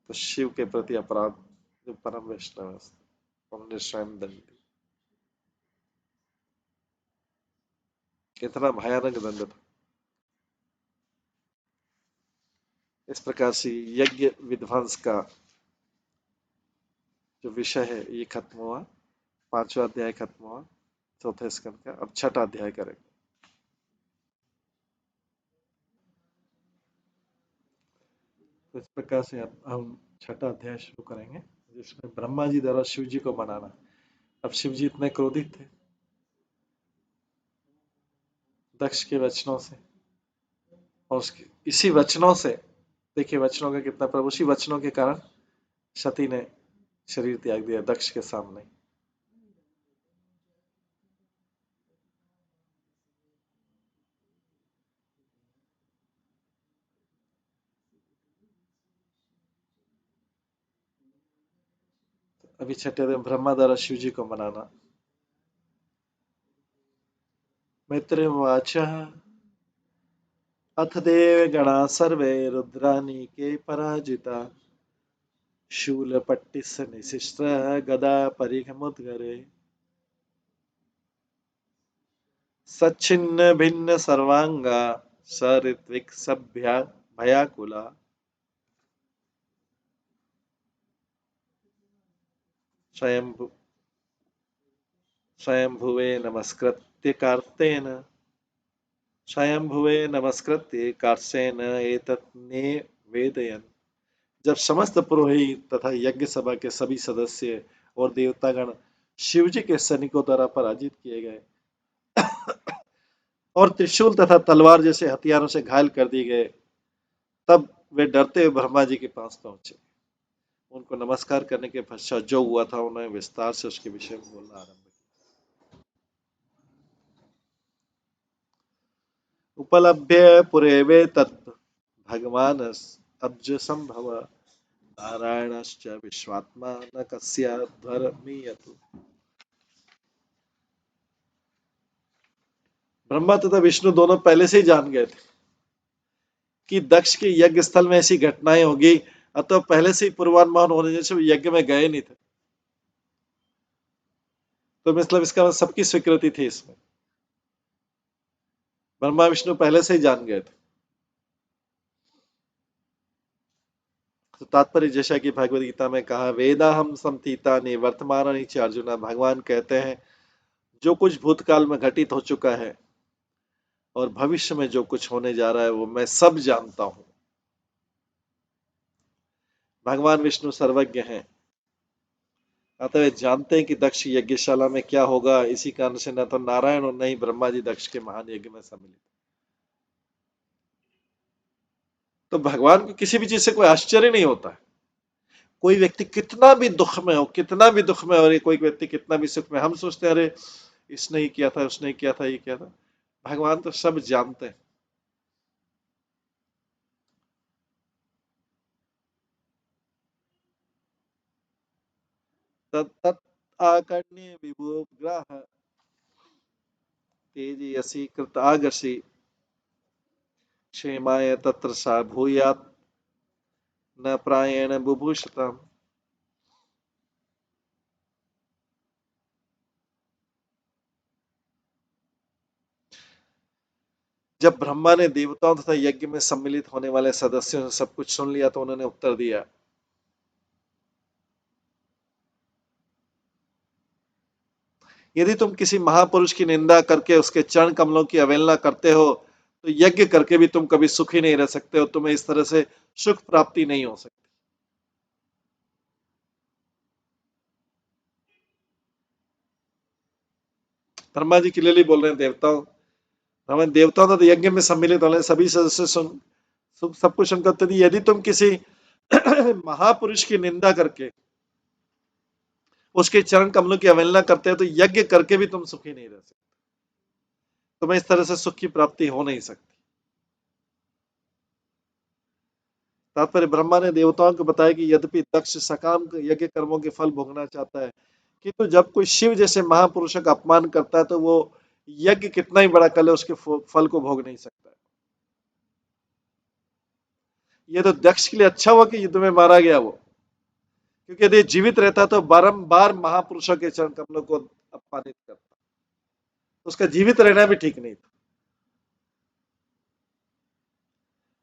तो शिव के प्रति अपराध जो परम वैष्णव है उन्होंने स्वयं दंड दिया। कितना भयानक दंड था। इस प्रकार से यज्ञ विध्वंस का जो विषय है ये खत्म हुआ। 5वां अध्याय खत्म हुआ चौथे स्कंद का। अब 6ठा अध्याय करेंगे। तो इस प्रकार से अब हम 6ठा अध्याय शुरू करेंगे, जिसमें ब्रह्मा जी द्वारा शिव जी को मनाना। अब शिव जी इतने क्रोधित थे दक्ष के वचनों से, और उसके इसी वचनों से, देखिए वचनों का कितना प्रभु, उसी वचनों के कारण सती ने शरीर त्याग दिया दक्ष के सामने। अभी 6ठे दिन ब्रह्मा द्वारा शिव जी को मनाना। मित्रवाच अथ देवगणा सर्वे रुद्रानीके पराजिता शूलपट्टिस्य निशिश्र गदा परिघमुद्गरे सच्छिन्न भिन्न सर्वांगा सऋत्विक सभ्या भयाकुला स्वयंभु स्वयंभुवे नमस्कृत्य कार्तेन स्वयंभुवे नमस्कृत्य कार्सेन एतत् निवेदयन्। जब समस्त पुरोहित तथा यज्ञ सभा के सभी सदस्य और देवतागण शिव जी के सैनिकों द्वारा पराजित किए गए और त्रिशूल तथा तलवार जैसे हथियारों से घायल कर दिए गए, तब वे डरते हुए ब्रह्मा जी के पास पहुंचे। उनको नमस्कार करने के पश्चात जो हुआ था उन्होंने विस्तार से उसके विषय में बोलना आरंभ किया। उपलभ्य पुरेवे तत् भगवान अब्ज संभव नारायणश्च विश्वात्मा न कस्याध्वरमीयतु। ब्रह्मा तथा विष्णु दोनों पहले से ही जान गए थे कि दक्ष के यज्ञ स्थल में ऐसी घटनाएं होगी, अतः पहले से ही पूर्वानुमान होने जैसे यज्ञ में गए नहीं थे। तो मतलब इसका सबकी स्वीकृति थी इसमें, ब्रह्मा विष्णु पहले से ही जान गए थे। तो तात्पर्य जैसा कि भगवद गीता में कहा, वेदा हम समतीता ने वर्तमान नीचे अर्जुना, भगवान कहते हैं जो कुछ भूतकाल में घटित हो चुका है और भविष्य में जो कुछ होने जा रहा है वो मैं सब जानता हूं। भगवान विष्णु सर्वज्ञ हैं, अतः वे जानते हैं कि दक्ष यज्ञशाला में क्या होगा। इसी कारण से न तो नारायण और न ही ब्रह्मा जी दक्ष के महान यज्ञ में सम्मिलित। तो भगवान को किसी भी चीज से कोई आश्चर्य नहीं होता है। कोई व्यक्ति कितना भी दुख में हो, कितना भी दुख में हो, और कोई व्यक्ति कितना भी सुख में, हम सोचते हैं अरे इसने ही किया था, उसने किया था, ये किया था। भगवान तो सब जानते हैं। तत् आकर्ण्य विभुग्राह तेजयसि कृतागसि क्षेमाय तत्र सा भूयात् न प्रायेण बुभूषताम्। जब ब्रह्मा ने देवताओं तथा यज्ञ में सम्मिलित होने वाले सदस्यों से सब कुछ सुन लिया तो उन्होंने उत्तर दिया, यदि तुम किसी महापुरुष की निंदा करके उसके चरण कमलों की अवहेलना करते हो तो यज्ञ करके भी तुम कभी सुखी नहीं रह सकते हो, तुम्हें इस तरह से सुख प्राप्ति नहीं हो सकती। ब्रह्मा जी क्लियरली बोल रहे हैं देवताओं, हमें देवताओं तो यज्ञ में सम्मिलित होने सभी सदस्य सुन सब कुछ उनका उत्तर दिया, यदि तुम किसी महापुरुष की निंदा करके उसके चरण कमलों की अवहेलना करते हो तो यज्ञ करके भी तुम सुखी नहीं रह सकते, तुम्हें इस तरह से सुख की प्राप्ति हो नहीं सकती। तात्पर्य ब्रह्मा ने देवताओं को बताया कि यद्यपि दक्ष सकाम यज्ञ कर्मों के फल भोगना चाहता है, किंतु जब कोई शिव जैसे महापुरुषों का अपमान करता है तो वो यज्ञ कितना ही बड़ा कर ले उसके फल को भोग नहीं सकता है। ये तो दक्ष के लिए अच्छा हुआ कि युद्ध में मारा गया वो, क्योंकि यदि जीवित रहता तो बारंबार महापुरुषों के चरण कमलों को अपमानित करता, उसका जीवित रहना भी ठीक नहीं था।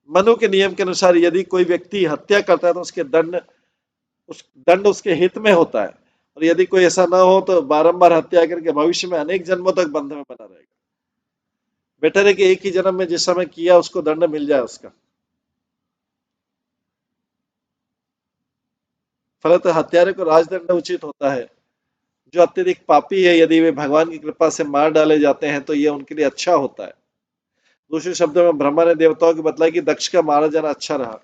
मनु के नियम के अनुसार यदि कोई व्यक्ति हत्या करता है तो उस दंड उसके हित में होता है, और यदि कोई ऐसा ना हो तो बारंबार हत्या करके भविष्य में अनेक जन्मों तक बंधन में बना रहेगा। बेटर है कि एक ही जन्म में जिस समय किया उसको दंड मिल जाए उसका। फलत हत्यारे को राजदंड उचित होता है। जो अत्यधिक पापी है यदि वे भगवान की कृपा से मार डाले जाते हैं तो ये उनके लिए अच्छा होता है। दूसरे शब्दों में ब्रह्मा ने देवताओं को बताया कि दक्ष का मारा जाना अच्छा रहा।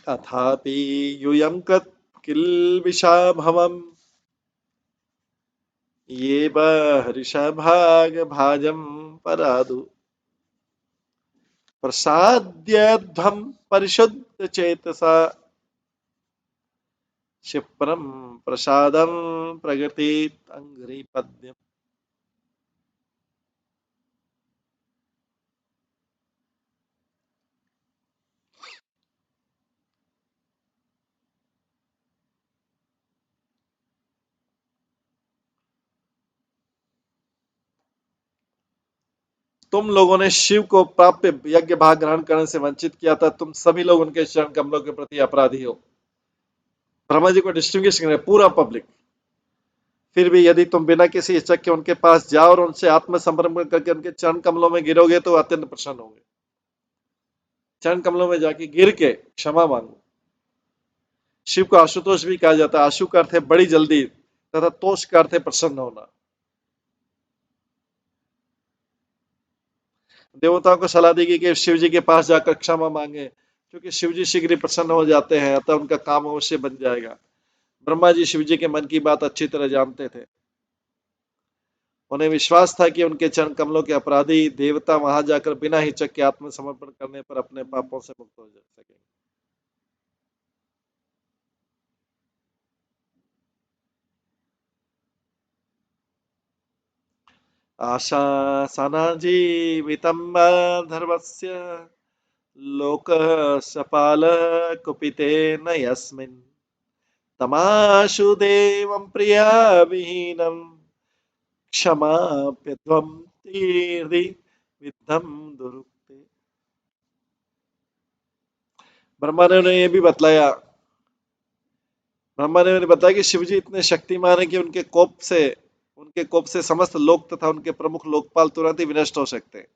अथापि यूयं कृत किल्बिषाभवम् ये हरिषभाग भाजम परादु प्रसाद्यध्वं परिशुद्ध चेतसा क्षिप्रम प्रसादम प्रगति अंग्रिपद्यम। तुम लोगों ने शिव को प्राप्य यज्ञ भाग ग्रहण करने से वंचित किया था, तुम सभी लोग उनके चरण कमलों के प्रति अपराधी हो। ब्रह्मा जी को डिस्टिंग्विश कर पूरा पब्लिक। फिर भी यदि तुम बिना किसी हिचक के उनके पास जाओ और उनसे आत्मसमर्पण करके उनके चरण कमलों में गिरोगे तो अत्यंत प्रसन्न होंगे। चरण कमलों में जाके गिर के क्षमा मांगो। शिव को आशुतोष भी कहा जाता है। आशु का अर्थ है बड़ी जल्दी तथा तोष का अर्थ है प्रसन्न होना। देवताओं को सलाह दी गई कि शिव जी के पास जाकर क्षमा मांगे, क्योंकि शिव जी शीघ्र ही प्रसन्न हो जाते हैं, अतः उनका काम अवश्य बन जाएगा। ब्रह्मा जी शिव जी के मन की बात अच्छी तरह जानते थे। उन्हें विश्वास था कि उनके चरण कमलों के अपराधी देवता वहां जाकर बिना हिचक के आत्मसमर्पण करने पर अपने पापों से मुक्त हो सकेंगे। आशासनजीवितं धर्मस्य लोकसपालकुपितेन यस्मिन् तमाशु देवं प्रियाविहीनं क्षमाप्यध्वं तीर्धि विद्धं दुरुक्ते। ब्रह्मा ने उन्हें यह भी बतलाया ब्रह्मा ने उन्हें बताया कि शिवजी इतने शक्तिमान है कि उनके कोप से समस्त लोक तथा उनके प्रमुख लोकपाल तुरंत ही विनष्ट हो सकते हैं।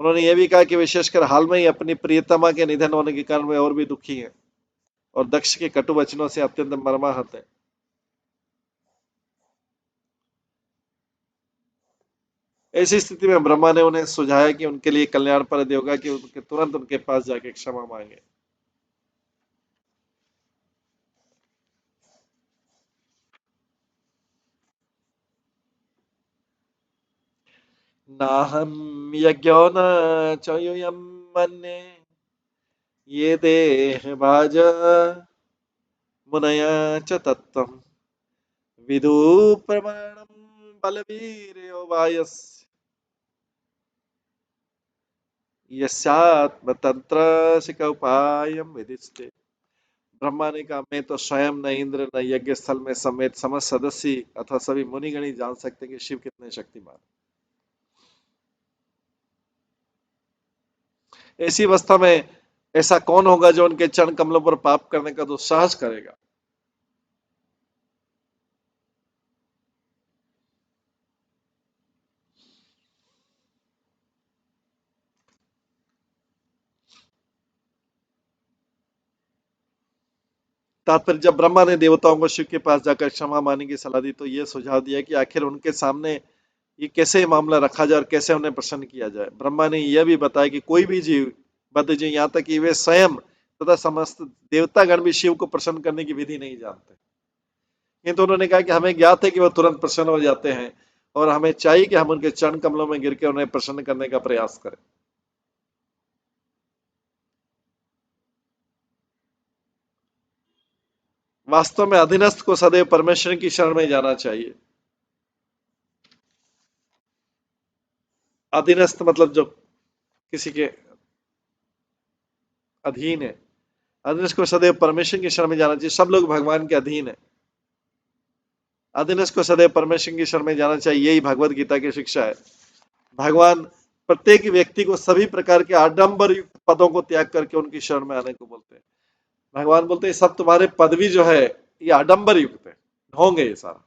उन्होंने यह भी कहा कि विशेषकर हाल में ही अपनी प्रियतमा के निधन होने के कारण वे और भी दुखी हैं और दक्ष के कटु वचनों से अत्यंत मर्माहत है। ऐसी स्थिति में ब्रह्मा ने उन्हें सुझाया कि उनके लिए कल्याणप्रद होगा कि उनके तुरंत उनके पास जाके क्षमा मांगे। नाहं यज्ञो न च यूयं मन्ये ये देहभाज मुनय च तत्त्वम् विदु प्रमाणं बलवीर्यो वायस् यस्यात्मतंत्र उपायम विदिस्ते। ब्रह्मा ने कहा, मैं तो स्वयं न इंद्र न यज्ञ स्थल में समेत समस्त सदस्य अथवा सभी मुनिगण ही जान सकते कि शिव कितने शक्तिमान। ऐसी अवस्था में ऐसा कौन होगा जो उनके चरण कमलों पर पाप करने का दुस्साहस करेगा। तात्पर्य, जब ब्रह्मा ने देवताओं को शिव के पास जाकर क्षमा मांगने की सलाह दी तो यह सुझाव दिया कि आखिर उनके सामने ये कैसे मामला रखा जाए और कैसे उन्हें प्रसन्न किया जाए। ब्रह्मा ने यह भी बताया कि कोई भी जीव, बद्ध जीव, यहाँ तक कि वे स्वयं तथा समस्त देवतागण भी शिव को प्रसन्न करने की विधि नहीं जानते। किंतु उन्होंने कहा कि हमें ज्ञात है कि वह तुरंत प्रसन्न हो जाते हैं और हमें चाहिए कि हम उनके चरण कमलों में गिर के उन्हें प्रसन्न करने का प्रयास करें। वास्तव में अधीनस्थ को सदैव परमेश्वर की शरण में जाना चाहिए। अधीनस्थ मतलब जो किसी के अधीन है। अधीनस्थ को सदैव परमेश्वर की शरण में जाना चाहिए। सब लोग भगवान के अधीन है। अधीनस्थ को सदैव परमेश्वर की शरण में जाना चाहिए, यही भगवत गीता की शिक्षा है। भगवान प्रत्येक व्यक्ति को सभी प्रकार के आडंबर युक्त पदों को त्याग करके उनकी शरण में आने को बोलते हैं। भगवान बोलते हैं, सब तुम्हारे पदवी जो है ये आडंबर युक्त है, ढोंग है ये सारा।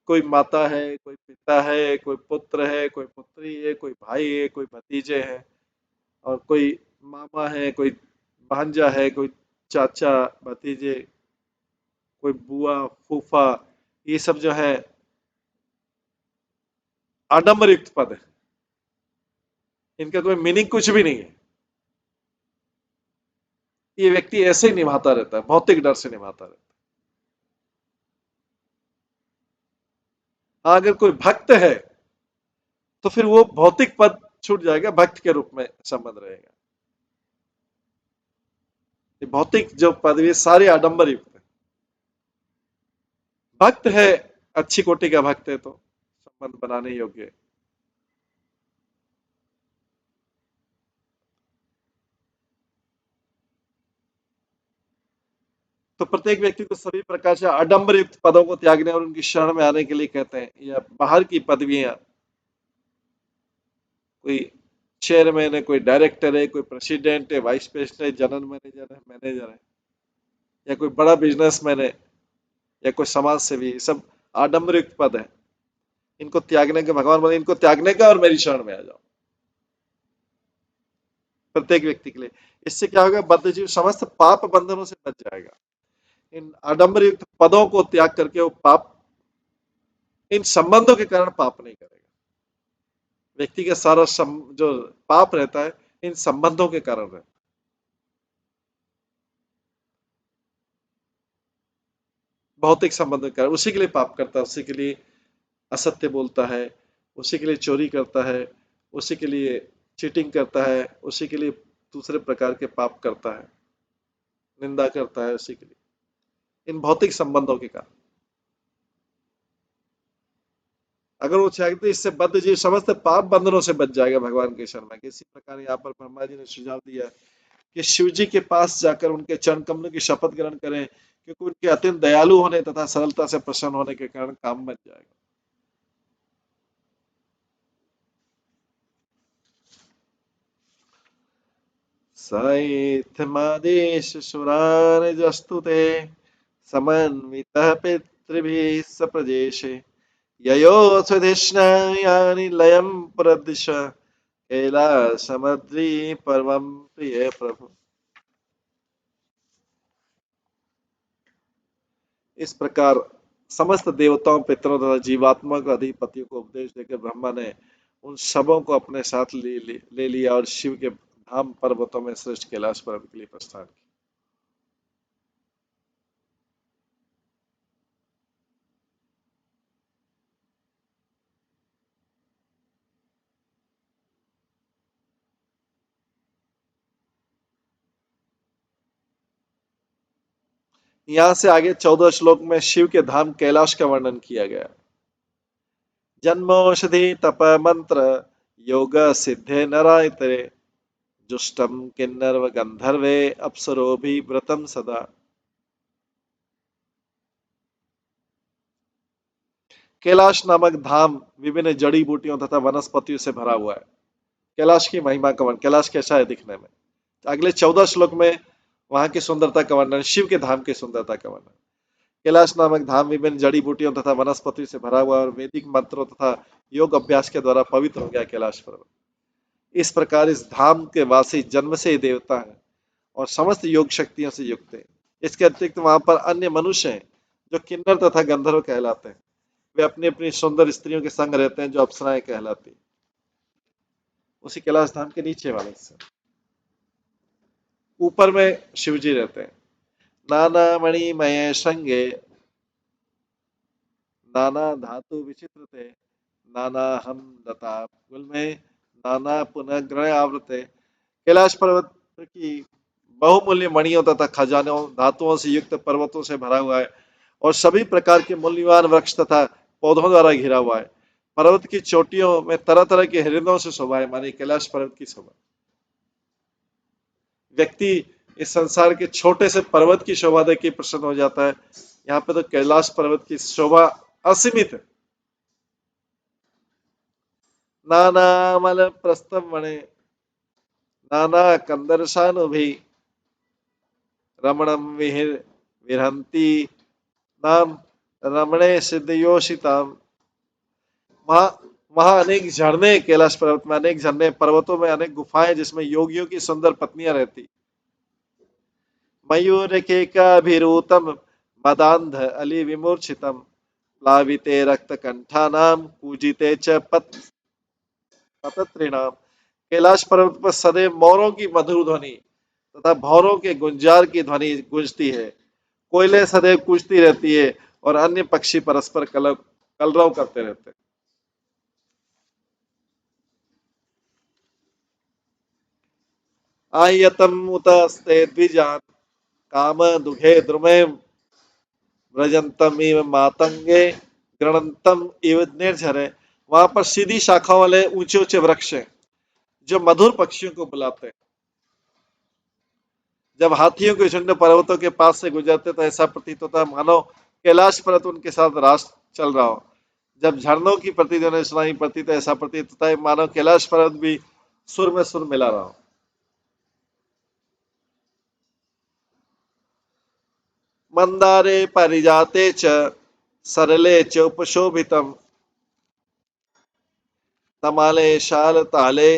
कोई माता है, कोई पिता है, कोई पुत्र है, कोई पुत्री है, कोई भाई है, कोई भतीजे हैं, और कोई मामा है, कोई भांजा है, कोई चाचा भतीजे, कोई बुआ फूफा, ये सब जो है आडंबर युक्त पद है। इनका कोई मीनिंग कुछ भी नहीं है। ये व्यक्ति ऐसे ही निभाता रहता है, भौतिक डर से निभाता रहता है। हाँ, अगर कोई भक्त है तो फिर वो भौतिक पद छूट जाएगा, भक्त के रूप में संबंध रहेगा। ये भौतिक जो पदवी सारे आडंबर युक्त है। भक्त है, अच्छी कोटि का भक्त है तो संबंध बनाने योग्य है। तो प्रत्येक व्यक्ति को सभी प्रकार से आडंबर युक्त पदों को त्यागने और उनकी शरण में आने के लिए कहते हैं। या बाहर की पदवियां, कोई चेयरमैन है, कोई डायरेक्टर है, कोई प्रेसिडेंट है, वाइस प्रेसिडेंट है, जनरल मैनेजर है, या कोई बड़ा बिजनेसमैन है, या कोई समाज सेवी, सब आडंबर युक्त पद है। इनको त्यागने का, भगवान बोले, इनको त्यागने का और मेरी शरण में आ जाओ। प्रत्येक व्यक्ति के लिए इससे क्या होगा, बद्ध जीव समस्त पाप बंधनों से बच जाएगा। इन आडंबर युक्त पदों को त्याग करके वो पाप, इन संबंधों के कारण पाप नहीं करेगा। व्यक्ति का सारा जो पाप रहता है इन संबंधों के कारण रहता है। भौतिक संबंधों के कारण उसी के लिए पाप करता है, उसी के लिए असत्य बोलता है, उसी के लिए चोरी करता है, उसी के लिए चीटिंग करता है, उसी के लिए दूसरे प्रकार के पाप करता है, निंदा करता है, उसी के लिए इन भौतिक संबंधों के कारण। अगर वो चाहे तो इससे बद्ध जीव समस्त पाप बंधनों से बच जाएगा भगवान के शरण में। इसी प्रकार यहाँ पर ब्रह्मा जी ने सुझाव दिया कि शिव जी के पास जाकर उनके चरण कमलों की शपथ ग्रहण करें, क्योंकि उनके अत्यंत दयालु होने तथा सरलता से प्रसन्न होने के कारण काम बन जाएगा। सैथमादेश सुरानजस्तु ते समन्वितः पितृभिः स प्रजेशे ययो स्वधिष्णायानि लयं प्रदिश कैलासमद्रि परमं प्रिय प्रभु। इस प्रकार समस्त देवताओं, पितरों तथा जीवात्मा के अधिपतियों को उपदेश देकर ब्रह्मा ने उन सबों को अपने साथ ले लिया और शिव के धाम पर्वतों में श्रेष्ठ कैलाश पर्वत के लिए प्रस्थान किया। यहाँ से आगे 14 श्लोक में शिव के धाम कैलाश का वर्णन किया गया। जन्मौषधि तप मंत्र योग सिद्धे नरायते जुष्टम किन्नर गंधर्वे अप्सरो भी व्रतम सदा। कैलाश नामक धाम विभिन्न जड़ी बूटियों तथा वनस्पतियों से भरा हुआ है। कैलाश की महिमा का वर्णन, कैलाश कैसा है दिखने में, अगले 14 श्लोक में वहां की सुंदरता का वर्णन, शिव के धाम की सुंदरता का वर्णन। कैलाश नामक धाम विभिन्न जड़ी बूटियों तथा वनस्पति से भरा हुआ और वैदिक मंत्रों तथा योग अभ्यास के द्वारा पवित्र हो गया कैलाश पर्वत। इस प्रकार इस धाम के वासी जन्म से ही देवता है और समस्त योग शक्तियों से युक्त है। इसके अतिरिक्त वहां पर अन्य मनुष्य हैं जो किन्नर तथा गंधर्व कहलाते हैं। वे अपनी अपनी सुंदर स्त्रियों के संग रहते हैं जो अप्सराएं कहलाती। उसी कैलाश धाम के नीचे वाले से ऊपर में शिव जी रहते हैं। नाना मणिमय संगे नाना धातु विचित्र थे, नाना हम दता गुल में नाना पुनः ग्रह आवृते। कैलाश पर्वत की बहुमूल्य मणियों तथा खजानों धातुओं से युक्त पर्वतों से भरा हुआ है और सभी प्रकार के मूल्यवान वृक्ष तथा पौधों द्वारा घिरा हुआ है। पर्वत की चोटियों में तरह तरह के हृदयों से शोभा है, मानी कैलाश पर्वत की शोभा। व्यक्ति इस संसार के छोटे से पर्वत की शोभा देख के प्रसन्न हो जाता है, यहाँ पे तो कैलाश पर्वत की शोभा असीमित है। नाना मल प्रस्थम मणे नाना कंदर्शानुभि रमणम विहंती नाम रमणे सिद्धयोषिताम। वहां वहां अनेक झरने, कैलाश पर्वत में अनेक झरने, पर्वतों में अनेक गुफाएं जिसमें योगियों की सुंदर पत्नियां रहती। मयूर केकाभिरूतम मदांध अली विमूर्छितम प्लाविते रक्त कंठानाम पूजिते च पतत्रिणाम। कैलाश पर्वत पर सदैव मोरों की मधुर ध्वनि तथा भौरों के गुंजार की ध्वनि गूंजती है। कोयले सदैव कूजती रहती है और अन्य पक्षी परस्पर कलरव करते रहते हैं। आयतम उतस्ते द्विजान काम दुखे द्रुमे व्रजंतम इव मातंगे गणंतम इव निर्झरे। वहां पर सीधी शाखाओं वाले ऊंचे ऊंचे वृक्ष हैं जो मधुर पक्षियों को बुलाते हैं। जब हाथियों के झुंड पर्वतों के पास से गुजरते तो ऐसा प्रतीत होता है मानो कैलाश पर्वत उनके साथ रास चल रहा हो। जब झरनों की प्रतिध्वनि सुनाई पड़ती तो ऐसा प्रतीत होता है मानो कैलाश पर्वत भी सुर में सुर मिला रहा हो। मंदारे परिजाते च सरले च उपशोभितम तमाले शाल ताले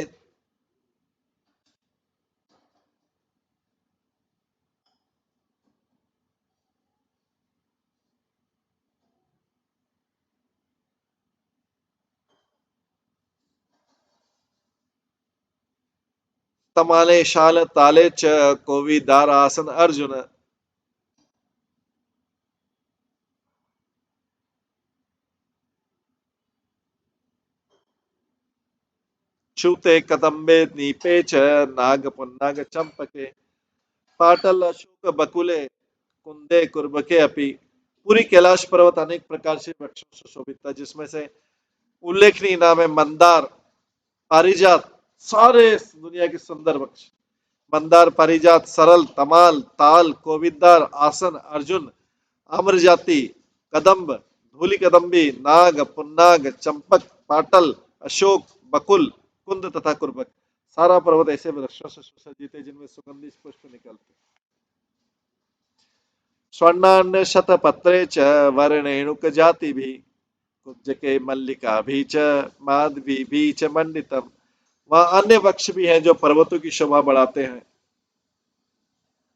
तमाले शाल ताले च कोविदार आसन अर्जुन। छूते कदम्बे नीपे च नाग पुन्नाग चंपके पाटल अशोक बकुले कुंदे कुर्बके अपि। पूरी कैलाश पर्वत अनेक प्रकार से वृक्षों से शोभित था जिसमें से उल्लेखनीय नाम है मंदार, पारिजात, सारे दुनिया के सुंदर वृक्ष। मंदार, पारिजात, सरल, तमाल, ताल, कोविदार, आसन, अर्जुन, आम्र जाति, कदम्ब, धूलि कदम्बी, नाग, पुन्नाग, चंपक, पाटल, अशोक, बकुल, कुंद तथा कुर्बक। सारा पर्वत ऐसे वृक्षों से सुसज्जित है जिनमें सुगंधित पुष्प निकलते। स्वर्णान्न शतपत्रे च वर्णेणुक जाति भी कुब्जके मल्लिका भी च माधवी भी च मंडितम। वहां अन्य वृक्ष भी हैं जो पर्वतों की शोभा बढ़ाते हैं,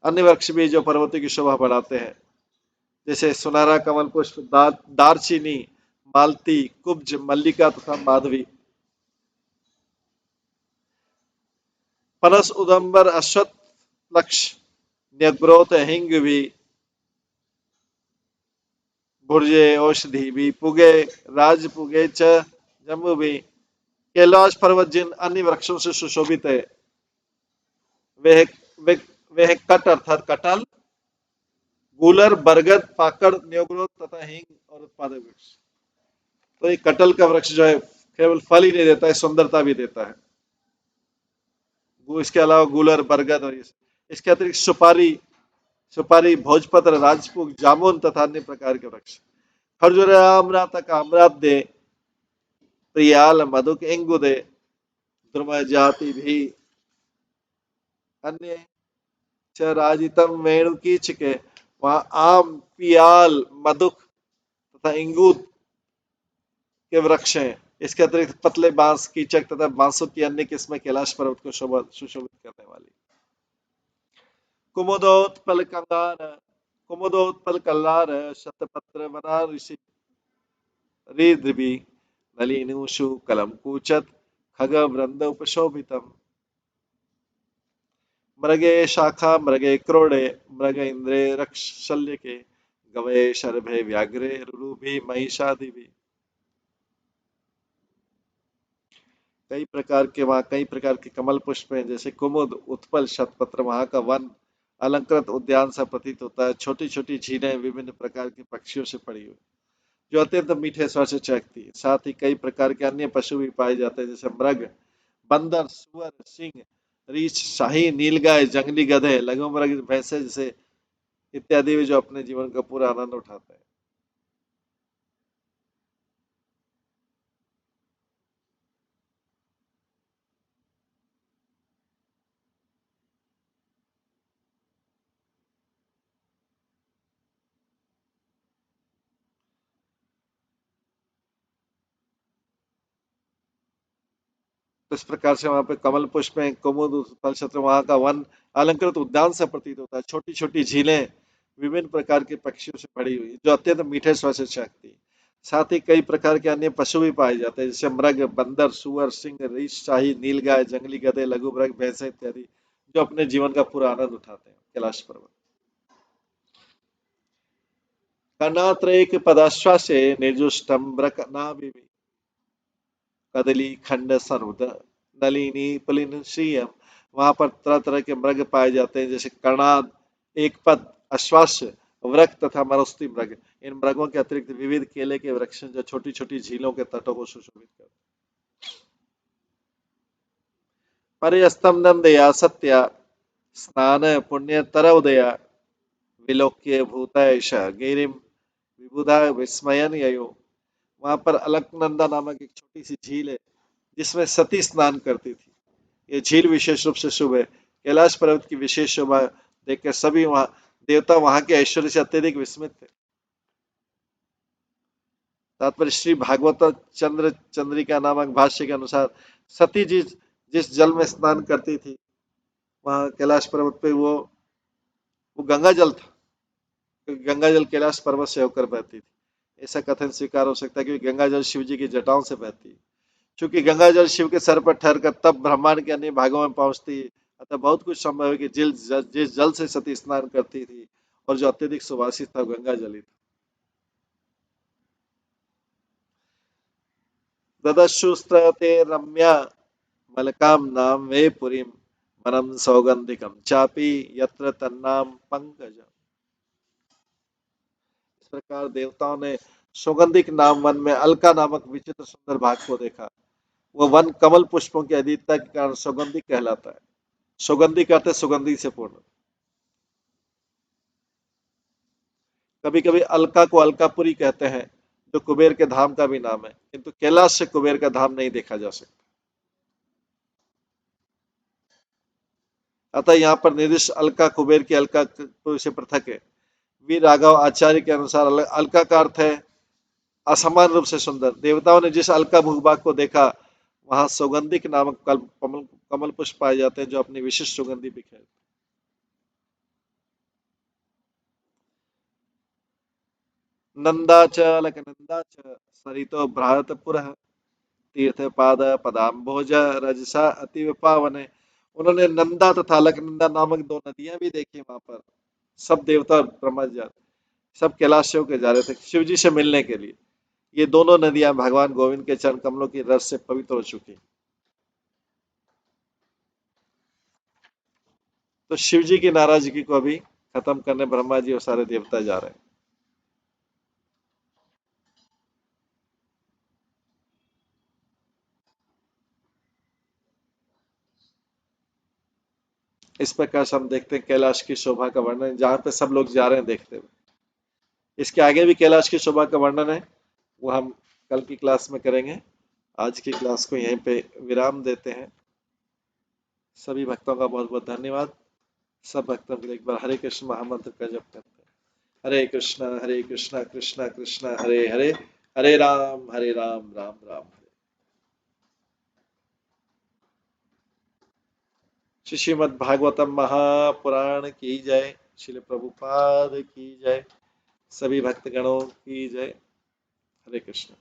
अन्य वृक्ष भी जो पर्वतों की शोभा बढ़ाते हैं। जैसे सुनहरा कमल पुष्प, दारचीनी, मालती, कुब्ज, मल्लिका तथा माधवी। पनस, उदंबर, अश्वत्थ, लक्ष, न्यग्रोथ, हिंग भी, भुर्जे, औषधि भी, पुगे, राज पुगे च, जम्बू भी। कैलाश पर्वत जिन अन्य वृक्षों से सुशोभित है, वे वे वे कट अर्थात कटल, गूलर, बरगद, पाकड़, न्योग्रोथ तथा हींग और उत्पादक वृक्ष। तो ये कटल का वृक्ष जो है केवल फल ही नहीं देता है, सुंदरता भी देता है। इसके अलावा गूलर, बरगद और इसके अतिरिक्त सुपारी, भोजपत्र, राजपूत, जामुन तथा अन्य प्रकार के वृक्ष। खरजुर, अमृत का अमृत दे, प्रियाल, मधुक, इंगु दे, द्रुम जाति भी, अन्य राजितम वेणु कीच के। वहां आम, पियाल, मधुक तथा इंगूर के वृक्ष हैं। इसके अतिरिक्त पतले बांस, कीचक तथा बांसों की अन्य किस्में कैलाश पर्वत को सुशोभित करने वाली। कुमुदोत्पल कंगार, कुमुदोत्पल कल्लार, शतपत्र वना ऋषि, रिद्रवि, नलिनीषु कलम कूचत, खग वृंद उपशोभितम। मृगे शाखा, मृगे क्रोड़े, मृग इंद्रे रक्ष शल्य के, गवये शरभे व्याघ्रे, रुरुभि महिषादि भी। कई प्रकार के कमल पुष्प हैं, जैसे कुमुद, उत्पल, शतपत्र। वहां का वन अलंकृत उद्यान सा प्रतीत होता है। छोटी छोटी झीलें विभिन्न प्रकार के पक्षियों से पड़ी हुई, जो अत्यंत मीठे स्वर से चहकती है। साथ ही कई प्रकार के अन्य पशु भी पाए जाते हैं, जैसे मृग, बंदर, सुअर, सिंह, रीछ, शाही, नीलगाय, जंगली गधे, लघु मृग, भैंसे जैसे इत्यादि भी, जो अपने जीवन का पूरा आनंद उठाते हैं। तो इस प्रकार से वहां पे कमल पुष्प में कुमुद, फल छत्र, वहां का वन अलंकृत उद्यान से प्रतीत होता है। छोटी छोटी झीलें विभिन्न प्रकार के पक्षियों से भरी हुई, जो अत्यंत मीठे स्वर से चहकती है। साथ ही कई प्रकार के अन्य पशु भी पाए जाते हैं, जैसे मृग, बंदर, सुअर, सिंह, रीछ, शाही, नीलगाय, जंगली गधे, लघु मृग, भैंसे इत्यादि, जो अपने जीवन का पूरा आनंद उठाते हैं कैलाश पर्वत। कर्णात्रैक पदाश्वासे निर्जुष्टम ब्रकनाभि, कदली खंड सर्वद, नलिनी पुलिन श्रियम। वहां पर तरह तरह के मृग पाए जाते हैं, जैसे कर्णाद, एक पद, अश्वास्य, वृक तथा मरुस्थि मृग। इन मृगों के अतिरिक्त विविध केले के वृक्ष जो छोटी छोटी झीलों के तटों को सुशोभित करते हैं। परियस्तम नंदया सत्या, स्नान पुण्य तरवदया, विलोक्य भूतैष गिरिम, विबुधा विस्मयन ययो। वहां पर अलकनंदा नामक एक छोटी सी झील है, जिसमें सती स्नान करती थी। ये झील विशेष रूप से शुभ है। कैलाश पर्वत की विशेष शोभा देखकर सभी वहां देवता वहां के ऐश्वर्य से अत्यधिक विस्मित थे। तात्पर्य श्री भागवत चंद्रिका नामक भाष्य के अनुसार सती जिस जिस जल में स्नान करती थी, वहां कैलाश पर्वत पे वो गंगा जल था, क्योंकि गंगा जल कैलाश पर्वत से होकर बहती थी। ऐसा कथन स्वीकार हो सकता है, क्योंकि गंगा जल शिव जी की जटाओं से बहती है। चूंकि गंगा जल शिव के सर पर ठहरकर तब ब्रह्मांड के अन्य भागों में पहुंचती है, अतः बहुत कुछ संभव है कि जिस जल से सती स्नान करती थी और जो अत्यधिक सुवासित था, गंगा जल ही था। ददशुस्त्रते रम्या मलकाम नाम वे पुरीम, वनम सौगंधिकम चापी यत्र तन्नाम पंकज। इस प्रकार देवताओं ने सौगंधिक नाम वन में अलका नामक विचित्र सुंदर भाग को देखा। वह वन कमल पुष्पों की अधिकता के कारण सौगंधिक कहलाता है। सौगंधिक अर्थ है सुगंधि से पूर्ण। कभी कभी अलका को अलकापुरी कहते हैं, जो कुबेर के धाम का भी नाम है, किंतु कैलाश से कुबेर का धाम नहीं देखा जा सकता। अतः यहाँ पर निर्दिष्ट अलका कुबेर की अलका से पृथक है। वी राघव आचार्य के अनुसार अलका का अर्थ है असमान रूप से सुंदर। देवताओं ने जिस अलका भूभाग को देखा, वहां सौगंधिक नामक कमल पुष्प पाए जाते हैं, जो अपनी विशिष्ट सुगंधि बिखेरते। नंदा च अलकनंदा च सरितो भ्रातपुरः तीर्थपाद पदाम्भोज रजसा अति पावन। उन्होंने नंदा तथा अलकनंदा नामक दो नदियां भी देखी वहां पर। सब देवता और ब्रह्मा जी सब कैलाश से होकर जा रहे थे शिव जी से मिलने के लिए। ये दोनों नदियां भगवान गोविंद के चरण कमलों की रस से पवित्र हो चुकी। तो शिव जी की नाराजगी को अभी खत्म करने ब्रह्मा जी और सारे देवता जा रहे हैं। इस प्रकार से हम देखते हैं कैलाश की शोभा का वर्णन, जहां पे सब लोग जा रहे हैं देखते हुए। इसके आगे भी कैलाश की शोभा का वर्णन है, वो हम कल की क्लास में करेंगे। आज की क्लास को यहीं पे विराम देते हैं। सभी भक्तों का बहुत बहुत धन्यवाद। सब भक्तों के लिए एक बार हरे कृष्ण महामंत्र का जप करते हैं। हरे कृष्णा कृष्णा कृष्णा हरे हरे, हरे राम राम राम हरे। श्रीमद् भागवतम महापुराण की जय। श्रील प्रभुपाद की जय। सभी भक्तगणों की जय। हरे कृष्ण।